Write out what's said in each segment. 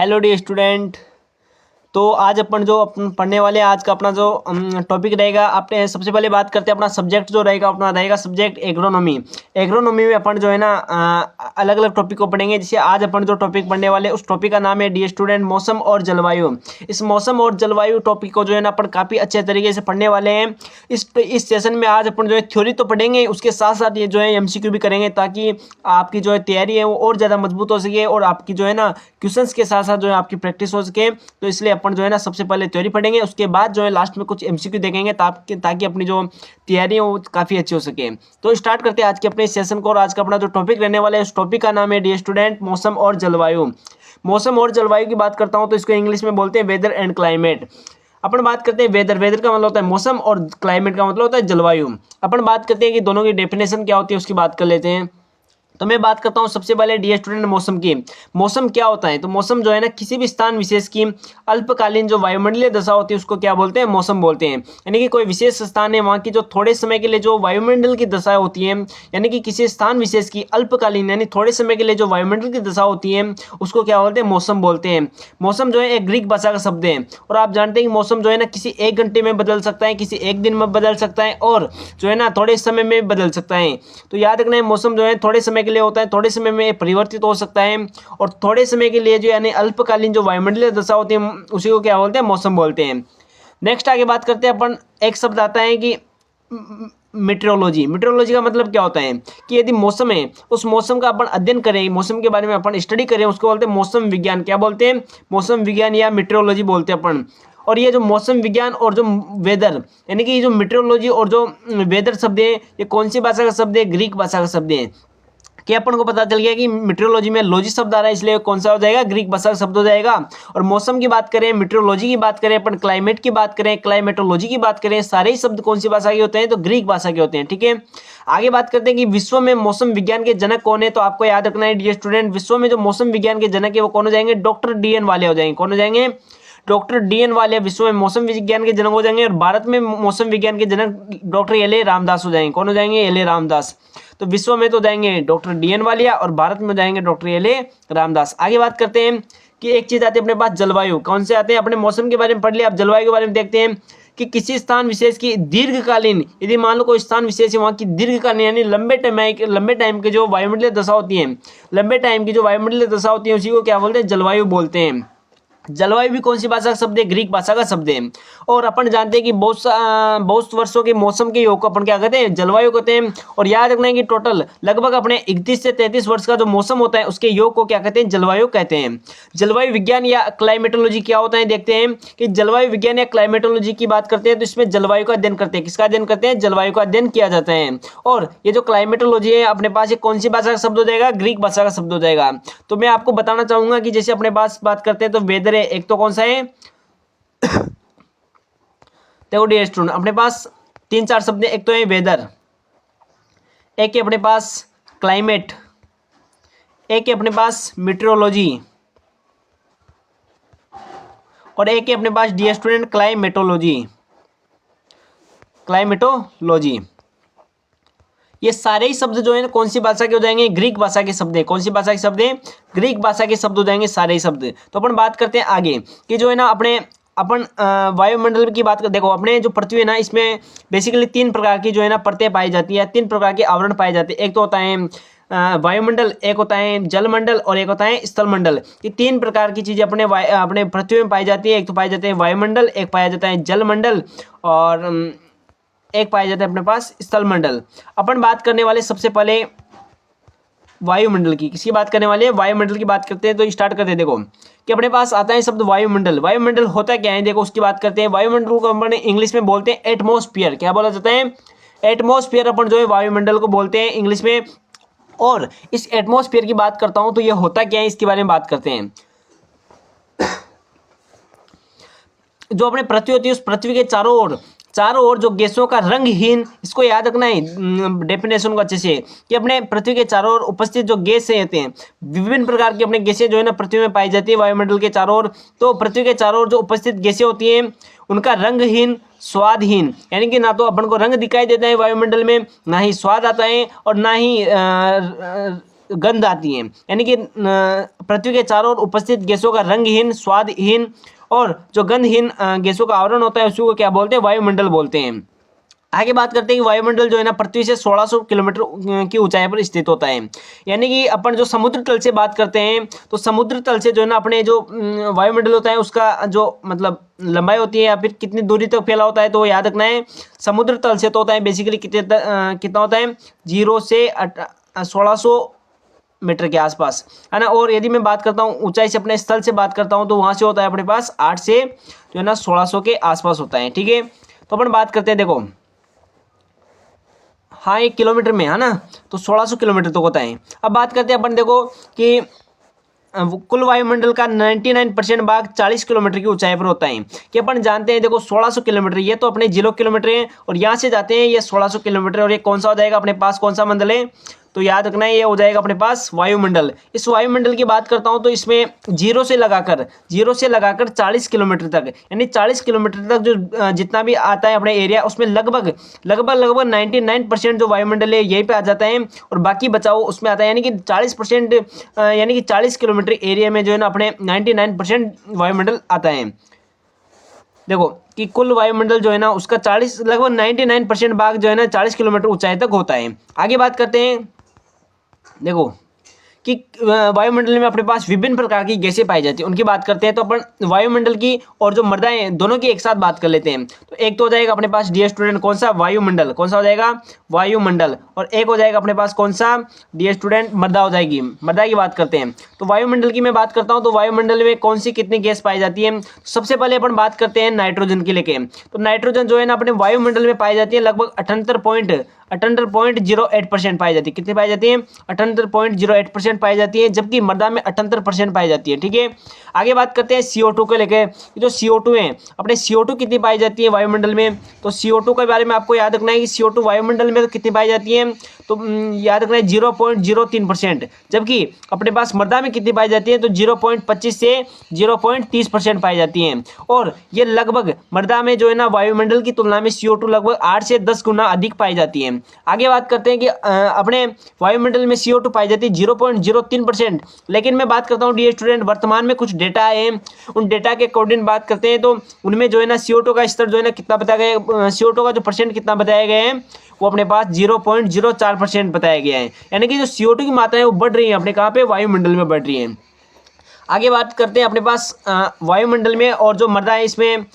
Hello dear student. तो आज अपन जो पढ़ने वाले हैं, आज का अपना जो टॉपिक रहेगा, आपने सबसे पहले बात करते हैं अपना सब्जेक्ट जो रहेगा, अपना रहेगा सब्जेक्ट एग्रोनॉमी। एग्रोनॉमी में अपन जो है ना अलग अलग टॉपिक को पढ़ेंगे। जैसे आज अपन जो टॉपिक पढ़ने वाले हैं उस टॉपिक का नाम है डी स्टूडेंट मौसम और जलवायु। इस मौसम और जलवायु टॉपिक को जो है ना अपन काफ़ी अच्छे तरीके से पढ़ने वाले हैं। इस सेशन में आज अपन जो है थ्योरी तो पढ़ेंगे, उसके साथ साथ ये जो है एमसीक्यू भी करेंगे, ताकि आपकी जो है तैयारी है वो और ज़्यादा मजबूत हो सके और आपकी जो है ना क्वेश्चंस के साथ साथ जो है आपकी प्रैक्टिस हो सके। तो इसलिए अपन जो है ना सबसे पहले थ्योरी पढ़ेंगे, उसके बाद जो है लास्ट में कुछ एमसीक्यू देखेंगे ताकि अपनी जो तैयारी है वो काफ़ी अच्छी हो सके। तो स्टार्ट करते हैं आज के अपने सेशन को। और आज का अपना जो टॉपिक रहने वाला है उस टॉपिक का नाम है डियर स्टूडेंट मौसम और जलवायु। मौसम और जलवायु की बात करता हूँ तो इसको इंग्लिश में बोलते हैं वेदर एंड क्लाइमेट। अपन बात करते हैं वेदर। वेदर का मतलब होता है मौसम और क्लाइमेट का मतलब होता है जलवायु। अपन बात करते हैं कि दोनों की डेफिनेशन क्या होती है, उसकी बात कर लेते हैं। तो मैं बात करता हूँ सबसे पहले डियर स्टूडेंट मौसम की। मौसम क्या होता है? तो मौसम जो है ना किसी भी स्थान विशेष की अल्पकालीन जो वायुमंडलीय दशा होती है उसको क्या बोलते हैं? मौसम बोलते हैं। यानी कि कोई विशेष स्थान है, वहाँ की जो थोड़े समय के लिए जो वायुमंडल की दशा होती है, यानी कि किसी स्थान विशेष की अल्पकालीन यानी थोड़े समय के लिए जो वायुमंडल की दशा होती है उसको क्या बोलते हैं? मौसम बोलते हैं। मौसम जो है एक ग्रीक भाषा का शब्द है और आप जानते हैं कि मौसम जो है ना किसी एक घंटे में बदल सकता है, किसी एक दिन में बदल सकता है और जो है ना थोड़े समय में बदल सकता है। तो याद रखना है मौसम जो है थोड़े समय के लिए होता है, थोड़े समय में परिवर्तित हो सकता है और थोड़े समय के लिए जो यानी अल्पकालीन जो वायुमंडलीय दशा होती है उसी को क्या बोलते हैं? मौसम बोलते हैं। नेक्स्ट आगे बात करते हैं अपन। एक शब्द आता है कि मीटरोलॉजी। मीटरोलॉजी का मतलब क्या होता है कि यदि मौसम है उस मौसम का अपन अध्ययन करें, मौसम के बारे में अपन स्टडी करें, उसको बोलते हैं मौसम विज्ञान। क्या बोलते हैं? मौसम विज्ञान या मीटरोलॉजी बोलते हैं अपन। और ये जो मौसम विज्ञान और जो वेदर यानी कि जो मीटरोलॉजी और जो वेदर शब्द है ये कौन सी भाषा का शब्द है? ग्रीक भाषा का शब्द है। कि अपन को पता चल गया कि मीटरोलॉजी में लॉजी शब्द आ रहा है, इसलिए कौन सा हो जाएगा? ग्रीक भाषा का शब्द हो जाएगा। और मौसम की बात करें, मीटरोलॉजी की बात करें, अपन क्लाइमेट की बात करें, क्लाइमेटोलॉजी की बात करें, सारे ही शब्द कौन सी भाषा के होते हैं? तो ग्रीक भाषा के होते हैं। ठीक है, आगे बात करते हैं कि विश्व में मौसम विज्ञान के जनक कौन है। तो आपको याद रखना है डियर स्टूडेंट, विश्व में जो मौसम विज्ञान के जनक है वो कौन हो जाएंगे? डॉक्टर DN वाले हो जाएंगे। कौन हो जाएंगे? डॉक्टर DN वाले विश्व में मौसम विज्ञान के जनक हो जाएंगे। और भारत में मौसम विज्ञान के जनक डॉक्टर LA रामदास हो जाएंगे। कौन हो जाएंगे? LA रामदास। तो विश्व में तो जाएंगे डॉक्टर DN वालिया और भारत में जाएंगे डॉक्टर LA रामदास। आगे बात करते हैं कि एक चीज आती है अपने पास जलवायु। कौन से आते हैं? अपने मौसम के बारे में पढ़ लिया, अब जलवायु के बारे में देखते हैं कि किसी स्थान विशेष की दीर्घकालीन, यदि मान लो कोई स्थान विशेष है वहाँ की दीर्घकालीन यानी लंबे टाइम की जो वायुमंडलीय दशा होती है, लंबे टाइम की जो वायुमंडलीय दशा होती है उसी को क्या बोलते हैं? जलवायु बोलते हैं। जलवायु भी कौन सी भाषा का शब्द है? ग्रीक भाषा का शब्द है। और अपन जानते हैं कि बहुत वर्षों के मौसम के योग को अपन क्या कहते हैं? जलवायु कहते हैं। और याद रखना है कि टोटल लगभग अपने 31 से 33 वर्ष का जो मौसम होता है उसके योग को क्या कहते हैं? जलवायु कहते हैं। जलवायु विज्ञान या क्लाइमेटोलॉजी क्या होता है देखते हैं कि जलवायु विज्ञान या क्लाइमेटोलॉजी की बात करते हैं तो इसमें जलवायु का अध्ययन करते हैं। किसका अध्ययन करते हैं? जलवायु का अध्ययन किया जाता है। और ये जो क्लाइमेटोलॉजी है अपने पास ये कौन सी भाषा का शब्द हो जाएगा? ग्रीक भाषा का शब्द हो जाएगा। तो मैं आपको बताना चाहूंगा कि जैसे अपने पास बात करते हैं तो वेदर है, एक तो कौन सा है? देखो डियर स्टूडेंट अपने पास 3-4 शब्द है। एक तो है वेदर, एक है अपने पास क्लाइमेट, एक है अपने पास मीटरोलॉजी और एक है अपने पास डियर स्टूडेंट क्लाइमेटोलॉजी। क्लाइमेटोलॉजी ये सारे ही शब्द जो है ना कौन सी भाषा के हो जाएंगे? ग्रीक भाषा के शब्द है। कौन सी भाषा के शब्द है? ग्रीक भाषा के शब्द हो जाएंगे सारे ही शब्द। तो अपन बात करते हैं आगे कि जो है ना अपन वायुमंडल की बात कर। देखो अपने जो पृथ्वी है ना इसमें बेसिकली 3 प्रकार की जो है ना परतें पाई जाती है, 3 प्रकार के आवरण पाए जाते हैं। एक तो होता है वायुमंडल, एक होता है जलमंडल और एक होता है स्थलमंडल। ये 3 प्रकार की चीजें अपने पृथ्वी में पाई जाती है। एक तो पाए जाते हैं वायुमंडल, एक पाया जाता है जलमंडल और एक पाया जाता है अपने पास स्थलमंडल। अपन बात करने वाले सबसे पहले वायुमंडल की। किसकी बात करने वाले हैं? वायुमंडल की बात करते हैं। तो स्टार्ट करते हैं। देखो कि अपने पास आता है शब्द वायुमंडल। वायुमंडल होता क्या है देखो उसकी बात करते हैं। वायुमंडल को अपन इंग्लिश में बोलते हैं एटमॉस्फेयर। क्या बोला जाता है? एटमॉस्फेयर अपन जो है वायुमंडल को बोलते हैं इंग्लिश में। और इस एटमॉस्फेयर की बात करता हूं तो ये होता क्या है इसके बारे में बात करते हैं। जो अपने पृथ्वी होती है उस पृथ्वी के चारों ओर जो गैसों का रंगहीन, इसको याद रखना है डेफिनेशन को अच्छे से, कि अपने पृथ्वी के चारों ओर उपस्थित जो गैसें होते हैं, विभिन्न प्रकार की अपने गैसें जो है ना पृथ्वी में पाई जाती है वायुमंडल के चारों ओर। तो पृथ्वी के चारों ओर जो उपस्थित गैसें होती हैं उनका रंगहीन स्वादहीन, यानी कि ना तो अपन को रंग दिखाई देता है वायुमंडल में, ना ही स्वाद आता है और ना ही गंध आती है, यानी कि पृथ्वी के चारों ओर उपस्थित गैसों का रंगहीन, स्वादहीन और जो गंधहीन गैसों का आवरण होता है उसी को क्या बोलते हैं, वायुमंडल बोलते हैं। आगे बात करते हैं कि वायुमंडल जो है ना पृथ्वी से 1600 किलोमीटर की ऊंचाई पर स्थित होता है। यानी कि अपन जो समुद्र तल से बात करते हैं तो समुद्र तल से जो है ना अपने जो वायुमंडल होता है उसका जो मतलब लंबाई होती है या फिर कितनी दूरी तक फैला होता है, तो याद रखना है समुद्र तल से तो होता है बेसिकली कितना होता है 0 से 1600 मीटर के आसपास, है ना। और यदि मैं बात करता हूँ ऊंचाई से अपने स्थल से बात करता हूँ तो वहाँ से होता है अपने पास 8 से जो है ना 1600 के आसपास होता है, ठीक है। तो अपन बात करते हैं, देखो हाँ 1 किलोमीटर में, है ना, तो 1600 किलोमीटर तो होता है। अब बात करते हैं अपन, देखो कि कुल वायुमंडल का 99% भाग 40 किलोमीटर की ऊंचाई पर होता है। कि अपन जानते हैं देखो 1600 किलोमीटर ये तो अपने 0 किलोमीटर है और यहाँ से जाते हैं ये 1600 किलोमीटर, और ये कौन सा हो जाएगा अपने पास, कौन सा मंडल है, तो याद रखना है ये हो जाएगा अपने पास वायुमंडल। इस वायुमंडल की बात करता हूँ तो इसमें 0 से लगाकर 40 किलोमीटर तक, यानी 40 किलोमीटर तक जो जितना भी आता है अपने एरिया उसमें लगभग 99% जो वायुमंडल है यहीं पे आ जाता है और बाकी बचाओ उसमें आता है, यानी कि 40% यानी कि 40 किलोमीटर एरिया में जो है ना अपने 99% वायुमंडल आता है। देखो कि कुल वायुमंडल जो है ना उसका 40 लगभग 99% भाग जो है ना 40 किलोमीटर ऊंचाई तक होता है। आगे बात करते हैं, देखो कि वायुमंडल में अपने पास विभिन्न प्रकार की गैसें पाई जाती हैं, उनकी बात करते हैं। तो अपन वायुमंडल की और जो मृदाएं दोनों की एक साथ बात कर लेते हैं। तो एक तो हो जाएगा अपने पास डियर स्टूडेंट कौन सा, वायुमंडल, कौन सा हो जाएगा, वायुमंडल, और एक हो जाएगा अपने पास कौन सा, डियर स्टूडेंट मृदा हो जाएगी। मृदा की बात करते हैं तो वायुमंडल की मैं बात करता हूँ तो वायुमंडल में कौन सी कितनी गैस पाई जाती है। सबसे पहले अपन बात करते हैं नाइट्रोजन की लेके। तो नाइट्रोजन जो है ना अपने वायुमंडल में पाई जाती है लगभग 78.08% पाई जाती है। कितनी पाई जाती है, 78.08% पाई जाती है, जबकि मृदा में 78% पाई जाती है, ठीक है। आगे बात करते हैं CO2 को लेकर। जो CO2 है अपने CO2 कितनी पाई जाती है वायुमंडल में, तो CO2 के बारे में आपको याद रखना है कि CO2 वायुमंडल में कितनी पाई जाती है, तो याद रखना है 0.03%, जबकि अपने पास मृदा में कितनी पाई जाती है, तो 0.25 से 0.30% पाई जाती है। और ये लगभग मृदा में जो है ना वायुमंडल की तुलना में CO2 लगभग 8 से 10 गुना अधिक पाई जाती है। आगे बात करते हैं कि अपने वायुमंडल में CO2 पाई जाती है 0.03%, लेकिन मैं बात करता हूँ डियर स्टूडेंट वर्तमान में कुछ डेटा है, उन डेटा के अकॉर्डिंग बात करते हैं तो उनमें जो है ना CO2 का स्तर जो है ना कितना बताया गया है, CO2 का जो परसेंट कितना बताया गया है वो अपने पास 0.04% बताया गया है। यानी कि जो CO2 की मात्रा है वो बढ़ रही है अपने कहाँ पे, वायुमंडल में बढ़ रही है। आगे बात करते हैं अपने पास वायुमंडल में और जो मृदा है इसमें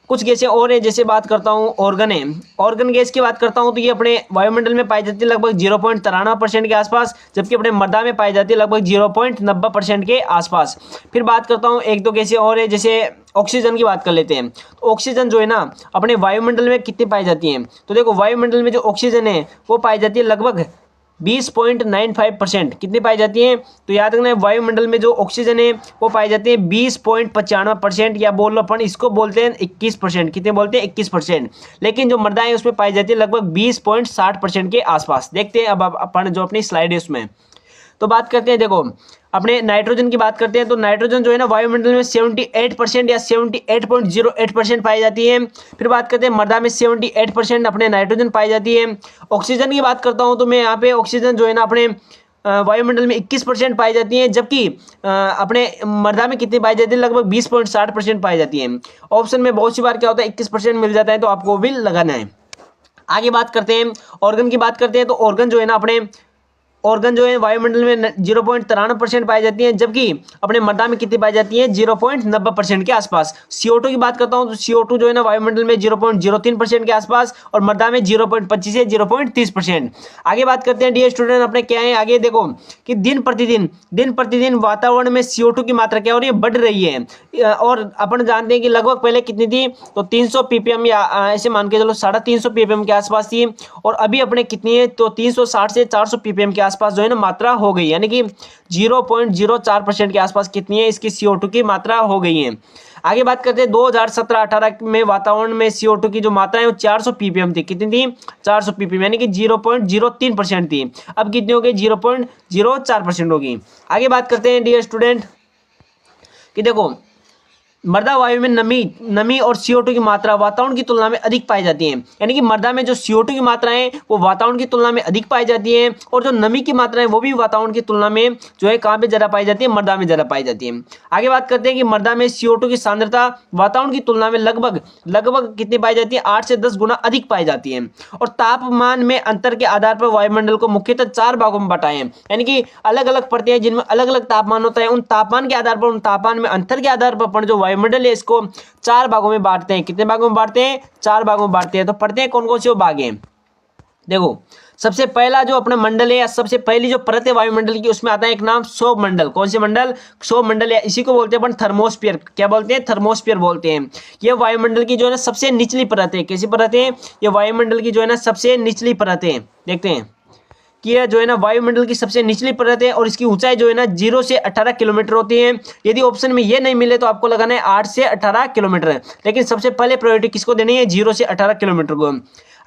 कुछ गैसें और है, जैसे बात करता हूँ ऑर्गन है। ऑर्गन गैस की बात करता हूँ तो ये अपने वायुमंडल में पाई जाती है लगभग 0.93% के आसपास, जबकि अपने मृदा में पाई जाती है लगभग 0.90% के आसपास। फिर बात करता हूँ एक दो गैसें और है, जैसे ऑक्सीजन की बात कर लेते हैं। तो ऑक्सीजन जो है ना अपने वायुमंडल में कितनी पाई जाती है, तो देखो वायुमंडल में जो ऑक्सीजन है वो पाई जाती है लगभग 20.95%। कितनी पाई जाती है, तो याद रखना है वायुमंडल में जो ऑक्सीजन है वो पाई जाती है 20.95%, या बोल लो अपन इसको बोलते हैं 21%। कितने बोलते हैं, 21%। लेकिन जो मृदा है उसमें पाई जाती है लगभग 20.60% के आसपास। देखते हैं अब अपन जो अपनी स्लाइड है उसमें। तो बात करते हैं, देखो अपने नाइट्रोजन की बात करते हैं तो नाइट्रोजन जो है ना वायुमंडल में 78% या 78.08% पाई जाती है। फिर बात करते हैं मृदा में 78% अपने नाइट्रोजन पाई जाती है। ऑक्सीजन की बात करता हूँ तो मैं यहाँ पे ऑक्सीजन जो है ना अपने वायुमंडल में 21% पाई जाती है, जबकि अपने मृदा में कितनी पाई जाती है, लगभग 20.60% पाई जाती है। ऑप्शन में बहुत सी बार क्या होता है 21% मिल जाता है, तो आपको भी लगाना है। आगे बात करते हैं ऑर्गन की बात करते हैं तो ऑर्गन जो है ना अपने ऑर्गन जो है वायुमंडल में 0.93% पाई जाती है, जबकि अपने मृदा में कितनी पाई जाती है 0.90% के आसपास। CO2 की बात करता हूं तो CO2 जो है ना वायुमंडल में 0.03% के आसपास और मृदा में 0.25 से 0.30%। आगे बात करते हैं डियर स्टूडेंट अपने क्या है, आगे देखो कि दिन प्रतिदिन वातावरण में CO2 की मात्रा क्या हो रही है, बढ़ रही है। और अपन जानते हैं कि लगभग पहले कितनी थी, तो 300 ppm या ऐसे मान के चलो 350 ppm के आसपास थी, और अभी अपने कितनी है, तो 360 से 400 ppm के आसपास जो है ना मात्रा हो गई, यानी कि 0.04% के आसपास कितनी है इसकी CO2 की मात्रा हो गई है। आगे बात करते हैं 2017-18 में वातावरण में CO2 की जो मात्रा है वो 400 ppm थी। कितनी थी, 400 ppm, यानी कि 0.03% थी। अब कितनी हो गई, 0.04% होगी। आगे बात करते हैं डियर स्टूडेंट कि देखो मृदा वायु में नमी और CO2 की मात्रा वातावरण की तुलना में अधिक पाई जाती है। यानी कि मृदा में जो CO2 की मात्रा है वो वातावरण की तुलना में अधिक पाई जाती है, और जो नमी की मात्रा है वो भी वातावरण की तुलना में जो है कहाँ पे ज़्यादा पाई जाती है, मृदा में ज़्यादा पाई जाती है। आगे बात करते हैं कि मृदा में CO2 की सांद्रता वातावरण की तुलना में लगभग कितनी पाई जाती है, 8 से 10 गुना अधिक पाई जाती है। और तापमान में अंतर के आधार पर वायुमंडल को मुख्यतः 4 भागों में बांटा है। यानी कि अलग अलग परतें हैं जिनमें अलग अलग तापमान होता है। उन तापमान के आधार पर, उन तापमान में अंतर के आधार पर अपन जो वायुमंडल है इसको 4 भागों में बांटते हैं। कितने भागों में बांटते हैं? 4 भागों में बांटते हैं। तो पढ़ते हैं कौन कौन से वो भाग हैं। देखो, सबसे पहला जो अपना मंडल है या सबसे पहली जो परत है वायुमंडल की, उसमें आता है एक नाम क्षोभ मंडल। कौन से मंडल? क्षोभ मंडल, या इसी को बोलते हैं अपन थर्मोस्फीयर। क्या बोलते हैं? थर्मोस्फीयर बोलते हैं। ये वायुमंडल की जो है ना सबसे निचली परत है। कैसी परत है? ये वायुमंडल की जो है ना सबसे निचली परत है। देखते हैं कि यह जो है ना वायुमंडल की सबसे निचली परत है, और इसकी ऊंचाई जो है ना 0 से 18 किलोमीटर होती है। यदि ऑप्शन में ये नहीं मिले तो आपको लगाना है 8 से 18 किलोमीटर, लेकिन सबसे पहले प्रायोरिटी किसको देनी है? 0 से 18 किलोमीटर को।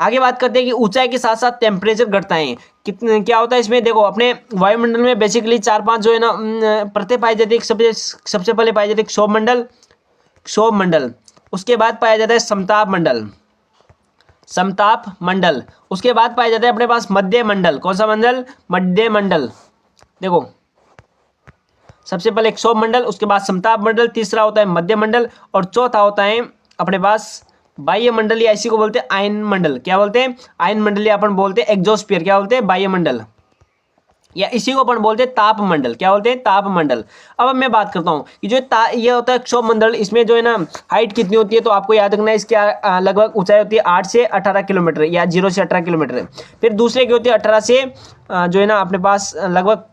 आगे बात करते हैं कि ऊंचाई के साथ साथ टेम्परेचर घटता है। कितने क्या होता है इसमें? देखो, अपने वायुमंडल में बेसिकली 4-5 जो है ना परतें पाई जाती है। सबसे पहले पाई जाती है क्षोभ मंडल, उसके बाद पाया जाता है समताप मंडल, उसके बाद पाया जाता है अपने पास मध्य मंडल। कौन सा मंडल? मध्य मंडल। देखो, सबसे पहले क्षोभ मंडल, उसके बाद समताप मंडल, तीसरा होता है मध्य मंडल, और चौथा होता है अपने पास बाह्य मंडल, या इसी को बोलते हैं आयन मंडल। क्या बोलते हैं? आयन मंडल, या अपन बोलते हैं एग्जोस्फीयर। क्या बोलते हैं? बाह्य मंडल, या इसी को अपन बोलते हैं ताप मंडल। क्या बोलते हैं? ताप मंडल। अब मैं बात करता हूँ कि जो ये होता है क्षोभ मंडल, इसमें जो है ना हाइट कितनी होती है, तो आपको याद रखना है इसकी लगभग ऊंचाई होती है 8 से 18 किलोमीटर, या 0 से 18 किलोमीटर। फिर दूसरे की होती है 18 से जो है ना अपने पास लगभग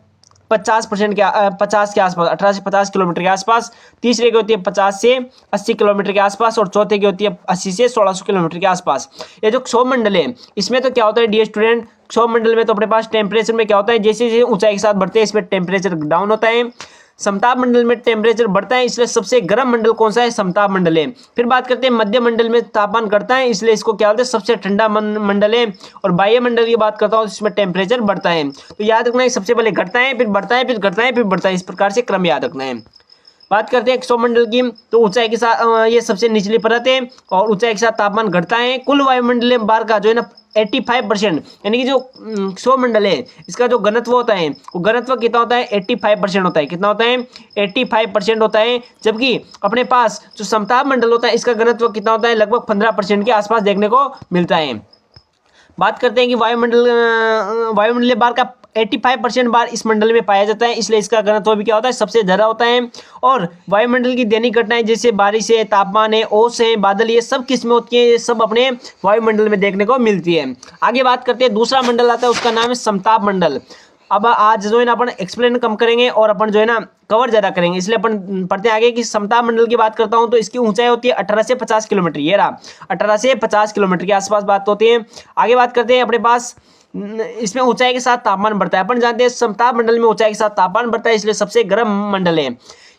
50% के 50 के आसपास, 18 से 50 किलोमीटर के आसपास। तीसरे की होती है 50 से 80 किलोमीटर के आसपास, और चौथे की होती है 80 से 1600 किलोमीटर के आसपास। ये जो क्षोभ मंडल है इसमें तो क्या होता है डियर स्टूडेंट, क्षोभ मंडल में तो अपने पास टेम्परेचर में क्या होता है, जैसे जैसे ऊंचाई के साथ बढ़ते हैं इसमें टेम्परेचर डाउन होता है। समताप मंडल में टेम्परेचर बढ़ता है, इसलिए सबसे गर्म मंडल कौन सा है? समताप मंडल है। फिर बात करते हैं मध्य मंडल में तापमान घटता है, इसलिए इसको क्या बोलते हैं? सबसे ठंडा मंडल है। और बाह्य मंडल की बात करता हूँ इसमें टेम्परेचर बढ़ता है। तो याद रखना है सबसे पहले घटता है, फिर बढ़ता है, फिर घटता है, फिर बढ़ता है। इस प्रकार से क्रम याद रखना है। बात करते हैं क्षोभ मंडल की, तो ऊंचाई के साथ ये सबसे निचली परत है, और ऊंचाई के साथ तापमान घटता है। कुल वायुमंडलीय भार का जो है ना 85%, यानी कि जो क्षोभ मंडल है इसका जो घनत्व होता है वो घनत्व कितना होता है? 85% होता है। कितना होता है? 85% होता है। जबकि अपने पास जो समताप मंडल होता है इसका घनत्व कितना होता है? लगभग 15% के आसपास देखने को मिलता है। बात करते हैं कि वायुमंडलीय भार का 85% बार इस मंडल में पाया जाता है, इसलिए इसका घनत्व भी क्या होता है? सबसे ज़्यादा होता है। और वायुमंडल की दैनिक घटनाएं जैसे बारिश है, तापमान है, ओस है, बादल, ये सब किस्में होती हैं, ये सब अपने वायुमंडल में देखने को मिलती है। आगे बात करते हैं, दूसरा मंडल आता है, उसका नाम है समताप मंडल। अब आज जो है ना अपन एक्सप्लेन कम करेंगे और अपन जो है ना कवर ज़्यादा करेंगे, इसलिए अपन पढ़ते हैं आगे कि समताप मंडल की बात करता हूं तो इसकी ऊंचाई होती है 18 से 50 किलोमीटर। ये रहा 18 से 50 किलोमीटर के आसपास बात होती है। आगे बात करते हैं अपने पास इसमें ऊंचाई के साथ तापमान बढ़ता है। अपन जानते हैं समताप मंडल में ऊंचाई के साथ तापमान बढ़ता है, इसलिए सबसे गर्म मंडल है।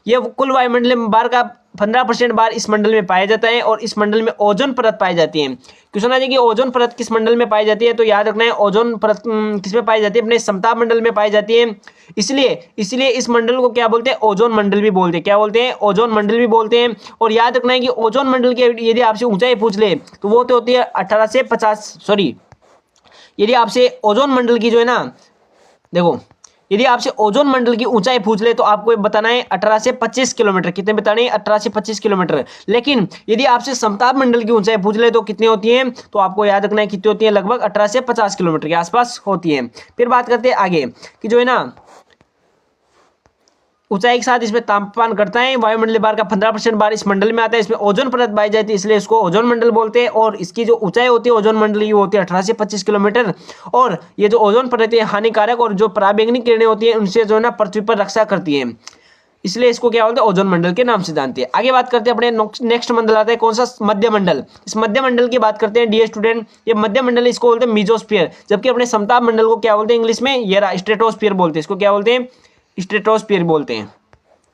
ये कुल वायुमंडलीय भार का 15% बार इस मंडल में पाया जाता है, और इस मंडल में ओजोन परत पाई जाती है। क्वेश्चन आ जाए कि ओजोन परत किस मंडल में पाई जाती है, तो याद रखना है ओजोन परत किस में पाई जाती है? अपने समताप मंडल में पाई जाती है। इसलिए इस मंडल को क्या बोलते हैं? ओजोन मंडल भी बोलते हैं। क्या बोलते हैं? ओजोन मंडल भी बोलते हैं। और याद रखना है कि ओजोन मंडल की यदि आपसे ऊंचाई पूछ ले तो वो तो होती है 18 से 50, सॉरी, यदि आपसे ओजोन मंडल की जो है ना, देखो, यदि आपसे ओजोन मंडल की ऊंचाई पूछ ले तो आपको बताना है 18 से 25 किलोमीटर। कितने बताने हैं? 18 से 25 किलोमीटर। लेकिन यदि आपसे समताप मंडल की ऊंचाई पूछ ले तो कितनी होती है? तो आपको याद रखना है कितनी होती है? लगभग 18 से 50 किलोमीटर के आसपास होती है। फिर बात करते हैं आगे कि जो है ना ऊंचाई के साथ इसमें तापमान घटता है। वायुमंडलीय भार का 15% बार इस मंडल में आता है, इसमें ओजोन परत पाई जाती है, इसलिए इसको ओजोन मंडल बोलते हैं। और इसकी जो ऊंचाई होती है ओजोन मंडल की होती है 18 से 25 किलोमीटर। और ये जो ओजोन परत है हानिकारक और जो पराबैंगनी किरणें होती है उनसे जो है ना पृथ्वी पर रक्षा करती है, इसलिए इसको क्या बोलते हैं? ओजोन मंडल के नाम से जानते हैं। आगे बात करते हैं अपने नेक्स्ट मंडल आता है कौन सा? मध्य मंडल। इस मध्य मंडल की बात करते हैं डियर स्टूडेंट, ये मध्य मंडल इसको बोलते हैं मीजोस्फीयर। जबकि अपने समताप मंडल को क्या बोलते हैं इंग्लिश में? ये रहा स्ट्रेटोस्फीयर बोलते हैं। इसको क्या बोलते हैं? स्ट्रेटोस्फीयर बोलते हैं।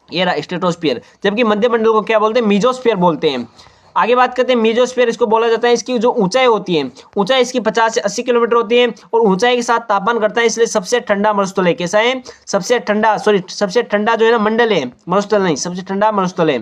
ये रहा स्ट्रेटोस्फीयर। जबकि मध्य मंडल को क्या बोलते हैं? मीजोस्फीयर बोलते हैं। आगे बात करते हैं मीजोस्फीयर इसको बोला जाता है, इसकी जो ऊंचाई होती है, ऊंचाई इसकी 50 से 80 किलोमीटर होती है, और ऊंचाई के साथ तापमान घटता है, इसलिए सबसे ठंडा मरुस्थल है। कैसा है? सबसे ठंडा जो है ना मंडल है, मरुस्थल नहीं, सबसे ठंडा मरुस्थल है।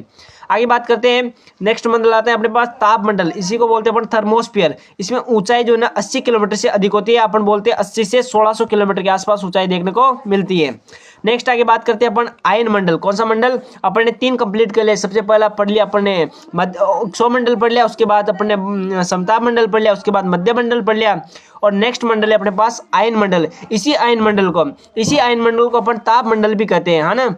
आगे बात करते हैं, नेक्स्ट मंडल आते हैं अपने पास ताप मंडल, इसी को बोलते हैं अपन थर्मोस्फीयर। इसमें ऊंचाई जो है ना 80 किलोमीटर से अधिक होती है, अपन बोलते हैं 80 से 1600 किलोमीटर के आसपास ऊंचाई देखने को मिलती है। नेक्स्ट आगे बात करते हैं अपन आयन मंडल। कौन सा मंडल? अपन ने 3 कंप्लीट कर लिया। सबसे पहला पढ़ लिया अपन ने क्षोभ मंडल पढ़ लिया, उसके बाद अपन ने समताप मंडल पढ़ लिया, उसके बाद मध्य मंडल पढ़ लिया, और नेक्स्ट मंडल है अपने पास आयन मंडल। इसी आयन मंडल को अपन ताप मंडल भी कहते हैं, है ना।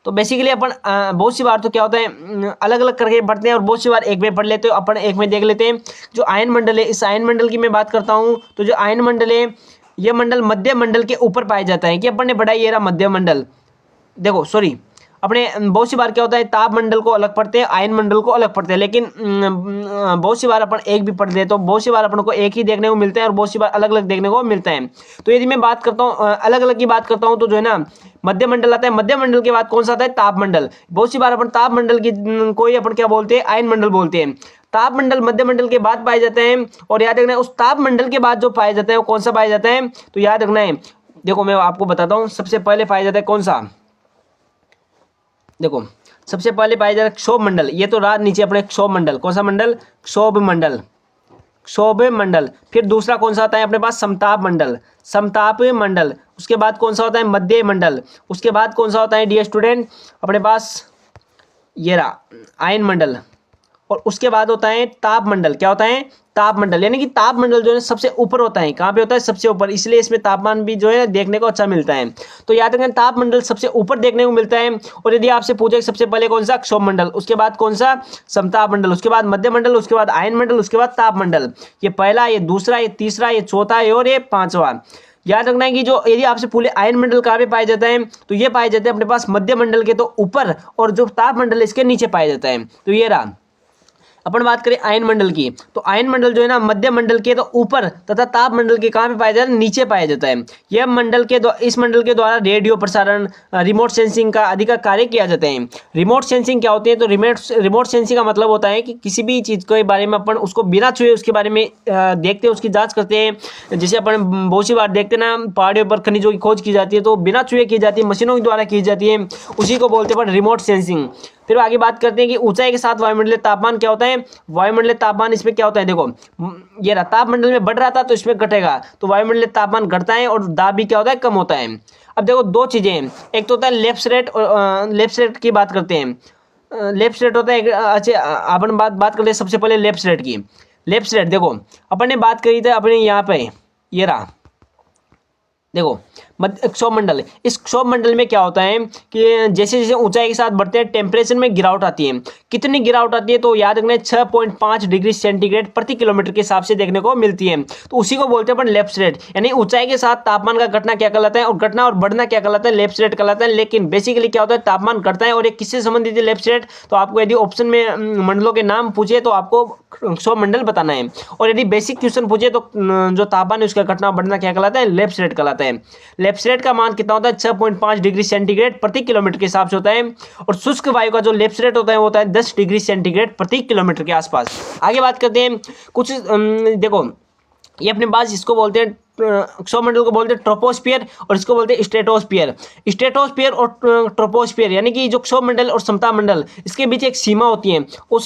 तो बेसिकली अपन बहुत सी बार तो क्या होता है अलग अलग करके पढ़ते हैं और बहुत सी बार एक में पढ़ लेते हो। अपन एक में देख लेते हैं जो आयन मंडल है। इस आयन मंडल की मैं बात करता हूँ तो जो आयन मंडल है ये मंडल मध्य मंडल के ऊपर पाया जाता है। कि अपन ने पढ़ा ये रहा मध्य मंडल। देखो सॉरी, अपने बहुत सी बार क्या होता है ताप मंडल को अलग पढ़ते हैं, आयन मंडल को अलग पढ़ते हैं, लेकिन बहुत सी बार अपन एक भी पढ़ते हैं तो बहुत सी बार अपन को एक ही देखने को मिलता है और बहुत सी बार अलग अलग देखने को मिलता है। तो यदि मैं बात करता हूँ अलग अलग की बात करता हूँ तो जो है ना मध्य मंडल आता है। मध्य मंडल के बाद कौन सा आता है? ताप मंडल। बहुत सी बार अपन ताप मंडल की कोई अपन क्या बोलते हैं? आयन मंडल बोलते हैं। ताप मंडल मध्य मंडल के बाद पाए जाते हैं। और याद रखना है उस ताप मंडल के बाद जो पाया जाता है वो कौन सा पाया जाता है? तो याद रखना है, देखो मैं आपको बताता हूँ। सबसे पहले पाया जाता है कौन सा? देखो सबसे पहले पाया जाता है क्षोभ मंडल। ये तो रात नीचे अपने क्षोभ मंडल। कौन सा मंडल? क्षोभ मंडल। क्षोभ मंडल। फिर दूसरा कौन सा आता है अपने पास? समताप मंडल। समताप मंडल। उसके बाद कौन सा होता है? मध्य मंडल। उसके बाद कौन सा होता है डियर स्टूडेंट अपने पास? ये रहा आयन मंडल। और उसके बाद होता है ताप मंडल। क्या होता है? ताप मंडल। यानी कि ताप मंडल जो है सबसे ऊपर होता है। कहाँ पे होता है? सबसे ऊपर। इसलिए इसमें तापमान भी जो है देखने को अच्छा मिलता है। तो याद रखें ताप मंडल सबसे ऊपर देखने को मिलता है। और यदि आपसे पूछे सबसे पहले कौन सा? क्षोभ मंडल, उसके बाद कौन सा? समताप मंडल, उसके बाद मध्य मंडल, उसके बाद आयन मंडल, उसके बाद ताप मंडल। ये पहला, ये दूसरा, ये तीसरा, ये चौथा है और ये पांचवा। याद रखना है कि जो यदि आपसे पूरे आयन मंडल कहाँ पे पाया जाता है तो ये पाए जाते हैं अपने पास मध्य मंडल के तो ऊपर, और जो ताप मंडल इसके नीचे पाया जाता है। तो ये रहा। अपन बात करें आयन मंडल की तो आयन मंडल जो है ना मध्य मंडल के तो ऊपर तथा ताप मंडल के कहाँ पे पाया जाता है? नीचे पाया जाता है। यह मंडल के इस मंडल के द्वारा रेडियो प्रसारण, रिमोट सेंसिंग का अधिक कार्य किया जाता है। रिमोट सेंसिंग क्या होती है? तो रिमोट सेंसिंग का मतलब होता है कि किसी भी चीज़ के बारे में अपन उसको बिना छुए उसके बारे में देखते हैं, उसकी जाँच करते हैं। जैसे अपन बहुत सी बार देखते हैं ना पहाड़ियों पर खनिजों की खोज की जाती है तो बिना छुए की जाती है, मशीनों के द्वारा की जाती है, उसी को बोलते हैं अपन रिमोट सेंसिंग। फिर आगे बात करते हैं कि ऊंचाई के साथ वायुमंडलीय तापमान क्या होता है? वायुमंडलीय तापमान इसमें क्या होता है? देखो ये रहा तापमंडल में बढ़ रहा था तो इसमें घटेगा, तो वायुमंडलीय तापमान घटता है और दाब भी क्या होता है? कम होता है। अब देखो दो चीजें हैं, एक तो होता है लेफ्ट रेट और लेफ्ट रेट की बात करते हैं। लेफ्ट रेट होता है अच्छा अपन बात करते हैं सबसे पहले लेफ्ट रेट की। लेफ्ट रेट देखो अपन ने बात करी थी अपने यहाँ पे, ये रहा देखो क्षोभ मंडल। इस क्षोभ मंडल में क्या होता है कि जैसे जैसे ऊंचाई के साथ बढ़ते हैं टेम्परेचर में गिरावट आती है। कितनी गिरावट आती है? तो याद रखना है 6.5 डिग्री सेंटीग्रेड प्रति किलोमीटर के हिसाब से देखने को मिलती है। तो उसी को बोलते हैं अपन लेफ्ट रेट। यानी ऊंचाई के साथ तापमान का घटना क्या कहलाता है और घटना और बढ़ना क्या कहलाता है? लेफ्ट रेट कहलाता है। लेकिन बेसिकली क्या होता है? तापमान घटता है। और ये किससे संबंधित है लेफ्ट रेट? तो आपको यदि ऑप्शन में मंडलों के नाम पूछे तो आपको क्षोभ मंडल बताना है। और यदि बेसिक क्वेश्चन पूछे तो जो तापमान है उसका घटना बढ़ना क्या कहलाता है? लेफ्ट रेट कहलाता है। लेफ्ट रेट का मान कितना होता है? 6.5 डिग्री सेंटीग्रेड प्रति किलोमीटर के हिसाब से होता है। और शुष्क वायु का जो लेफ्ट रेट होता है वो होता है 10 डिग्री सेंटीग्रेड प्रति किलोमीटर के आसपास। आगे बात करते हैं कुछ देखो ये अपने पास इसको बोलते हैं क्षोभ मंडल को बोलते हैं ट्रोपोस्फियर और इसको बोलते हैं स्ट्रेटोस्फियर। स्ट्रेटोस्फियर और ट्रोपोस्फियर यानी कि जो क्षोभ मंडल और समताप मंडल इसके बीच एक सीमा होती है, उस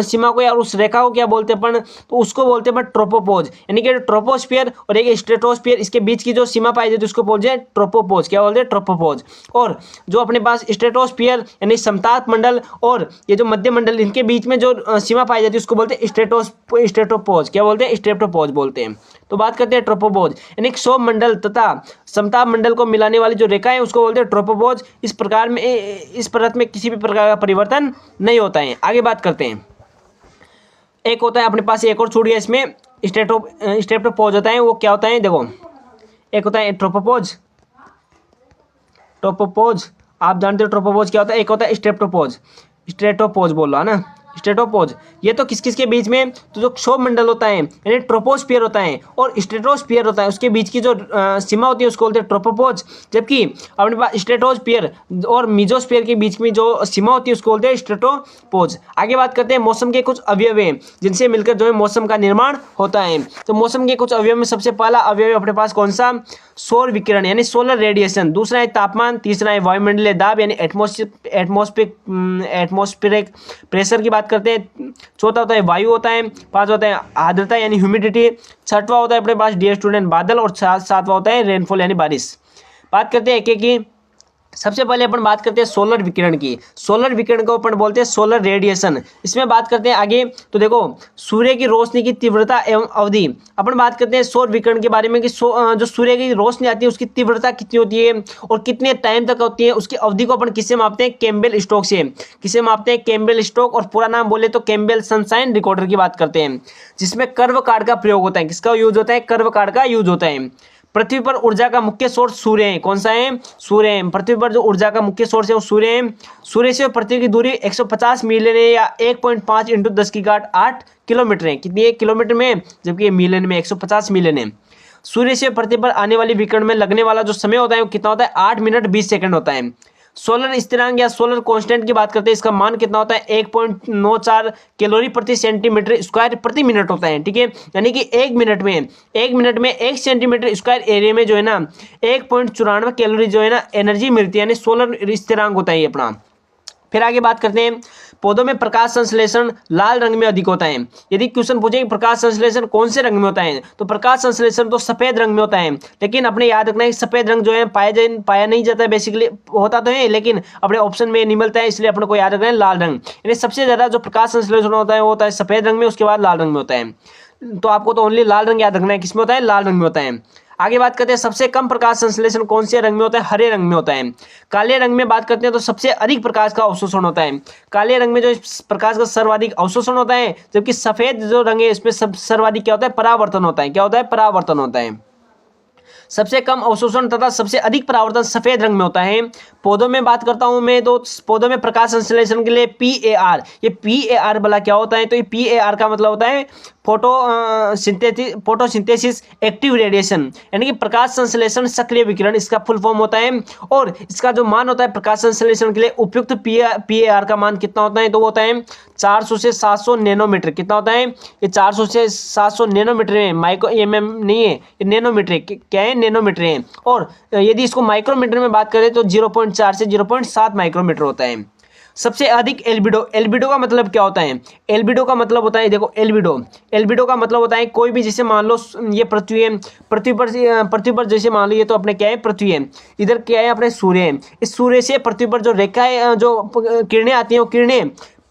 सीमा को या उस रेखा को क्या बोलते हैं अपन? तो उसको बोलते हैं अपन ट्रोपोपोज। यानी कि ट्रोपोस्फियर और एक स्ट्रेटोस्फियर इसके बीच की जो सीमा पाई जाती है उसको बोलते हैं ट्रोपोपोज। क्या बोलते हैं? ट्रोपोपोज। और जो अपने पास स्ट्रेटोस्फियर यानी समताप मंडल और ये जो मध्य मंडल इनके बीच में जो सीमा पाई जाती है उसको बोलते हैं स्ट्रेटोपोज। क्या बोलते हैं? स्ट्रेटोपोज बोलते हैं। तो बात करते हैं ट्रोपोपोज यानी क्षोभ मंडल तथा समताप मंडल को मिलाने वाली जो रेखा है उसको बोलते हैं ट्रोपोपोज। इस प्रकार में इस परत में किसी भी प्रकार का परिवर्तन नहीं होता है। आगे बात करते हैं एक होता है अपने पास एक और छूट गया इसमें स्ट्रेटोपोज होता है। वो क्या होता है? देखो एक होता है ट्रोपोपोज। ट्रोपोपोज आप जानते हो ट्रोपोपोज क्या होता है? एक होता है स्ट्रेटोपोज। स्ट्रेटोपोज बोल रहा है ना, स्ट्रेटोपोज, ये तो किस किस के बीच में, तो जो क्षोभ मंडल होता है यानी ट्रोपोस्फियर होता है और स्ट्रेटोस्फियर होता है, उसके बीच की जो सीमा होती है उसको बोलते हैं ट्रोपोपोज। जबकि अपने पास स्ट्रेटोस्फियर और मीजोस्फियर के बीच में जो सीमा होती है उसको बोलते हैं स्ट्रेटोपोज। आगे बात करते हैं मौसम के कुछ अवयव हैं जिनसे मिलकर जो है मौसम का निर्माण होता है। तो मौसम के कुछ अवयव में सबसे पहला अवयव अपने पास कौन सा, सौर विकिरण यानी सोलर रेडिएशन। दूसरा है तापमान, तीसरा है वायुमंडलीय दाब यानी एटमॉस्फेरिक प्रेशर की बात करते हैं, चौथा होता है वायु होता है, पांच होता है आर्द्रता यानी ह्यूमिडिटी, छठवां होता है अपने पास डियर स्टूडेंट बादल, और सातवां होता है रेनफॉल यानी बारिश। बात करते हैं एक एक की। सबसे पहले अपन बात करते हैं सोलर विकिरण की। सोलर विकिरण को अपन बोलते हैं सोलर रेडिएशन। इसमें बात करते हैं आगे, तो देखो सूर्य की रोशनी की तीव्रता एवं अवधि। अपन बात करते हैं सौर विकिरण के बारे में कि जो सूर्य की रोशनी आती है उसकी तीव्रता कितनी होती है और कितने टाइम तक होती है, उसकी अवधि को अपन किससे मापते हैं, कैम्बेल स्टोक से। किसे मापते हैं, कैम्बेल स्टोक, और पूरा नाम बोले तो कैम्बेल सनशाइन रिकॉर्डर की बात करते हैं, जिसमें कर्व कार्ड का प्रयोग होता है। किसका यूज होता है, कर्व कार्ड का यूज होता है। पृथ्वी पर ऊर्जा का मुख्य सोर्स सूर्य है। कौन सा है, सूर्य है। पृथ्वी पर जो ऊर्जा का मुख्य सोर्स है वो सूर्य है। सूर्य से पृथ्वी की दूरी 150 मिलियन है या 1.5 × 10⁸ किलोमीटर है। कितनी है, किलोमीटर में, जबकि ये मिलियन में 150 मिलियन है। सूर्य से पृथ्वी पर आने वाली विकिरण में लगने वाला जो समय होता है वो कितना होता है, 8 मिनट 20 सेकंड होता है। सोलर स्थिरांक या सोलर कांस्टेंट की बात करते हैं, इसका मान कितना होता है, 1.94 कैलोरी प्रति सेंटीमीटर स्क्वायर प्रति मिनट होता है। ठीक है, यानी कि एक मिनट में 1 सेंटीमीटर स्क्वायर एरिया में जो है ना 1.94 कैलोरी जो है ना एनर्जी मिलती है, यानी सोलर स्थिरांक होता है ये अपना। फिर आगे बात करते हैं, पौधों में प्रकाश संश्लेषण लाल रंग में अधिक होता है। यदि क्वेश्चन पूछे कि प्रकाश संश्लेषण कौन से रंग में होता है, तो प्रकाश संश्लेषण तो सफेद रंग में होता है। लेकिन अपने याद रखना है कि सफेद रंग जो है पाया नहीं जाता है, बेसिकली होता तो है लेकिन अपने ऑप्शन में नहीं मिलता है, इसलिए अपने को याद रखना है लाल रंग। यानी सबसे ज्यादा जो प्रकाश संश्लेषण होता है वो होता है सफेद रंग में, उसके बाद लाल रंग में होता है। तो आपको तो ओनली लाल रंग याद रखना है, किसमें होता है, लाल रंग में होता है। आगे बात करते हैं सबसे कम प्रकाश संश्लेषण कौन से रंग में होता है, हरे रंग में होता है। काले रंग में बात करते हैं तो सबसे अधिक प्रकाश का अवशोषण होता है। काले रंग में जो प्रकाश का सर्वाधिक अवशोषण होता है, जबकि सफेद जो रंग है इसमें सर्वाधिक क्या होता है, परावर्तन होता है। क्या होता है, परावर्तन होता है। सबसे कम अवशोषण तथा सबसे अधिक परावर्तन सफेद रंग में होता है। पौधों में बात करता हूं मैं, तो पौधों में प्रकाश संश्लेषण के लिए PAR, ये PAR वाला क्या होता है, तो ये PAR का मतलब होता है फोटोसिंथेसिस एक्टिव रेडिएशन, यानी कि प्रकाश संश्लेषण सक्रिय विकिरण, इसका फुल फॉर्म होता है। और इसका जो मान होता है प्रकाश संश्लेषण के लिए उपयुक्त PAR का मान कितना होता है, तो वो होता है 400 से 700 नैनोमीटर। कितना होता है, ये 400 से 700 नैनोमीटर है, माइक्रो MM नहीं है, ये नैनोमीटर क्या है, नैनोमीटर है। और यदि इसको माइक्रोमीटर में बात करें तो 0.4 से 0.7 माइक्रोमीटर होता है। सबसे अधिक एल्बिडो का मतलब क्या होता है, एल्बिडो का मतलब होता है, देखो एल्बिडो का मतलब होता है कोई भी, जैसे मान लो ये पृथ्वी है, पृथ्वी पर जैसे मान लो ये तो अपने क्या है, पृथ्वी है, इधर क्या है, अपने सूर्य है। इस सूर्य से पृथ्वी पर जो रेखाएं जो किरणें आती हैं वो किरणें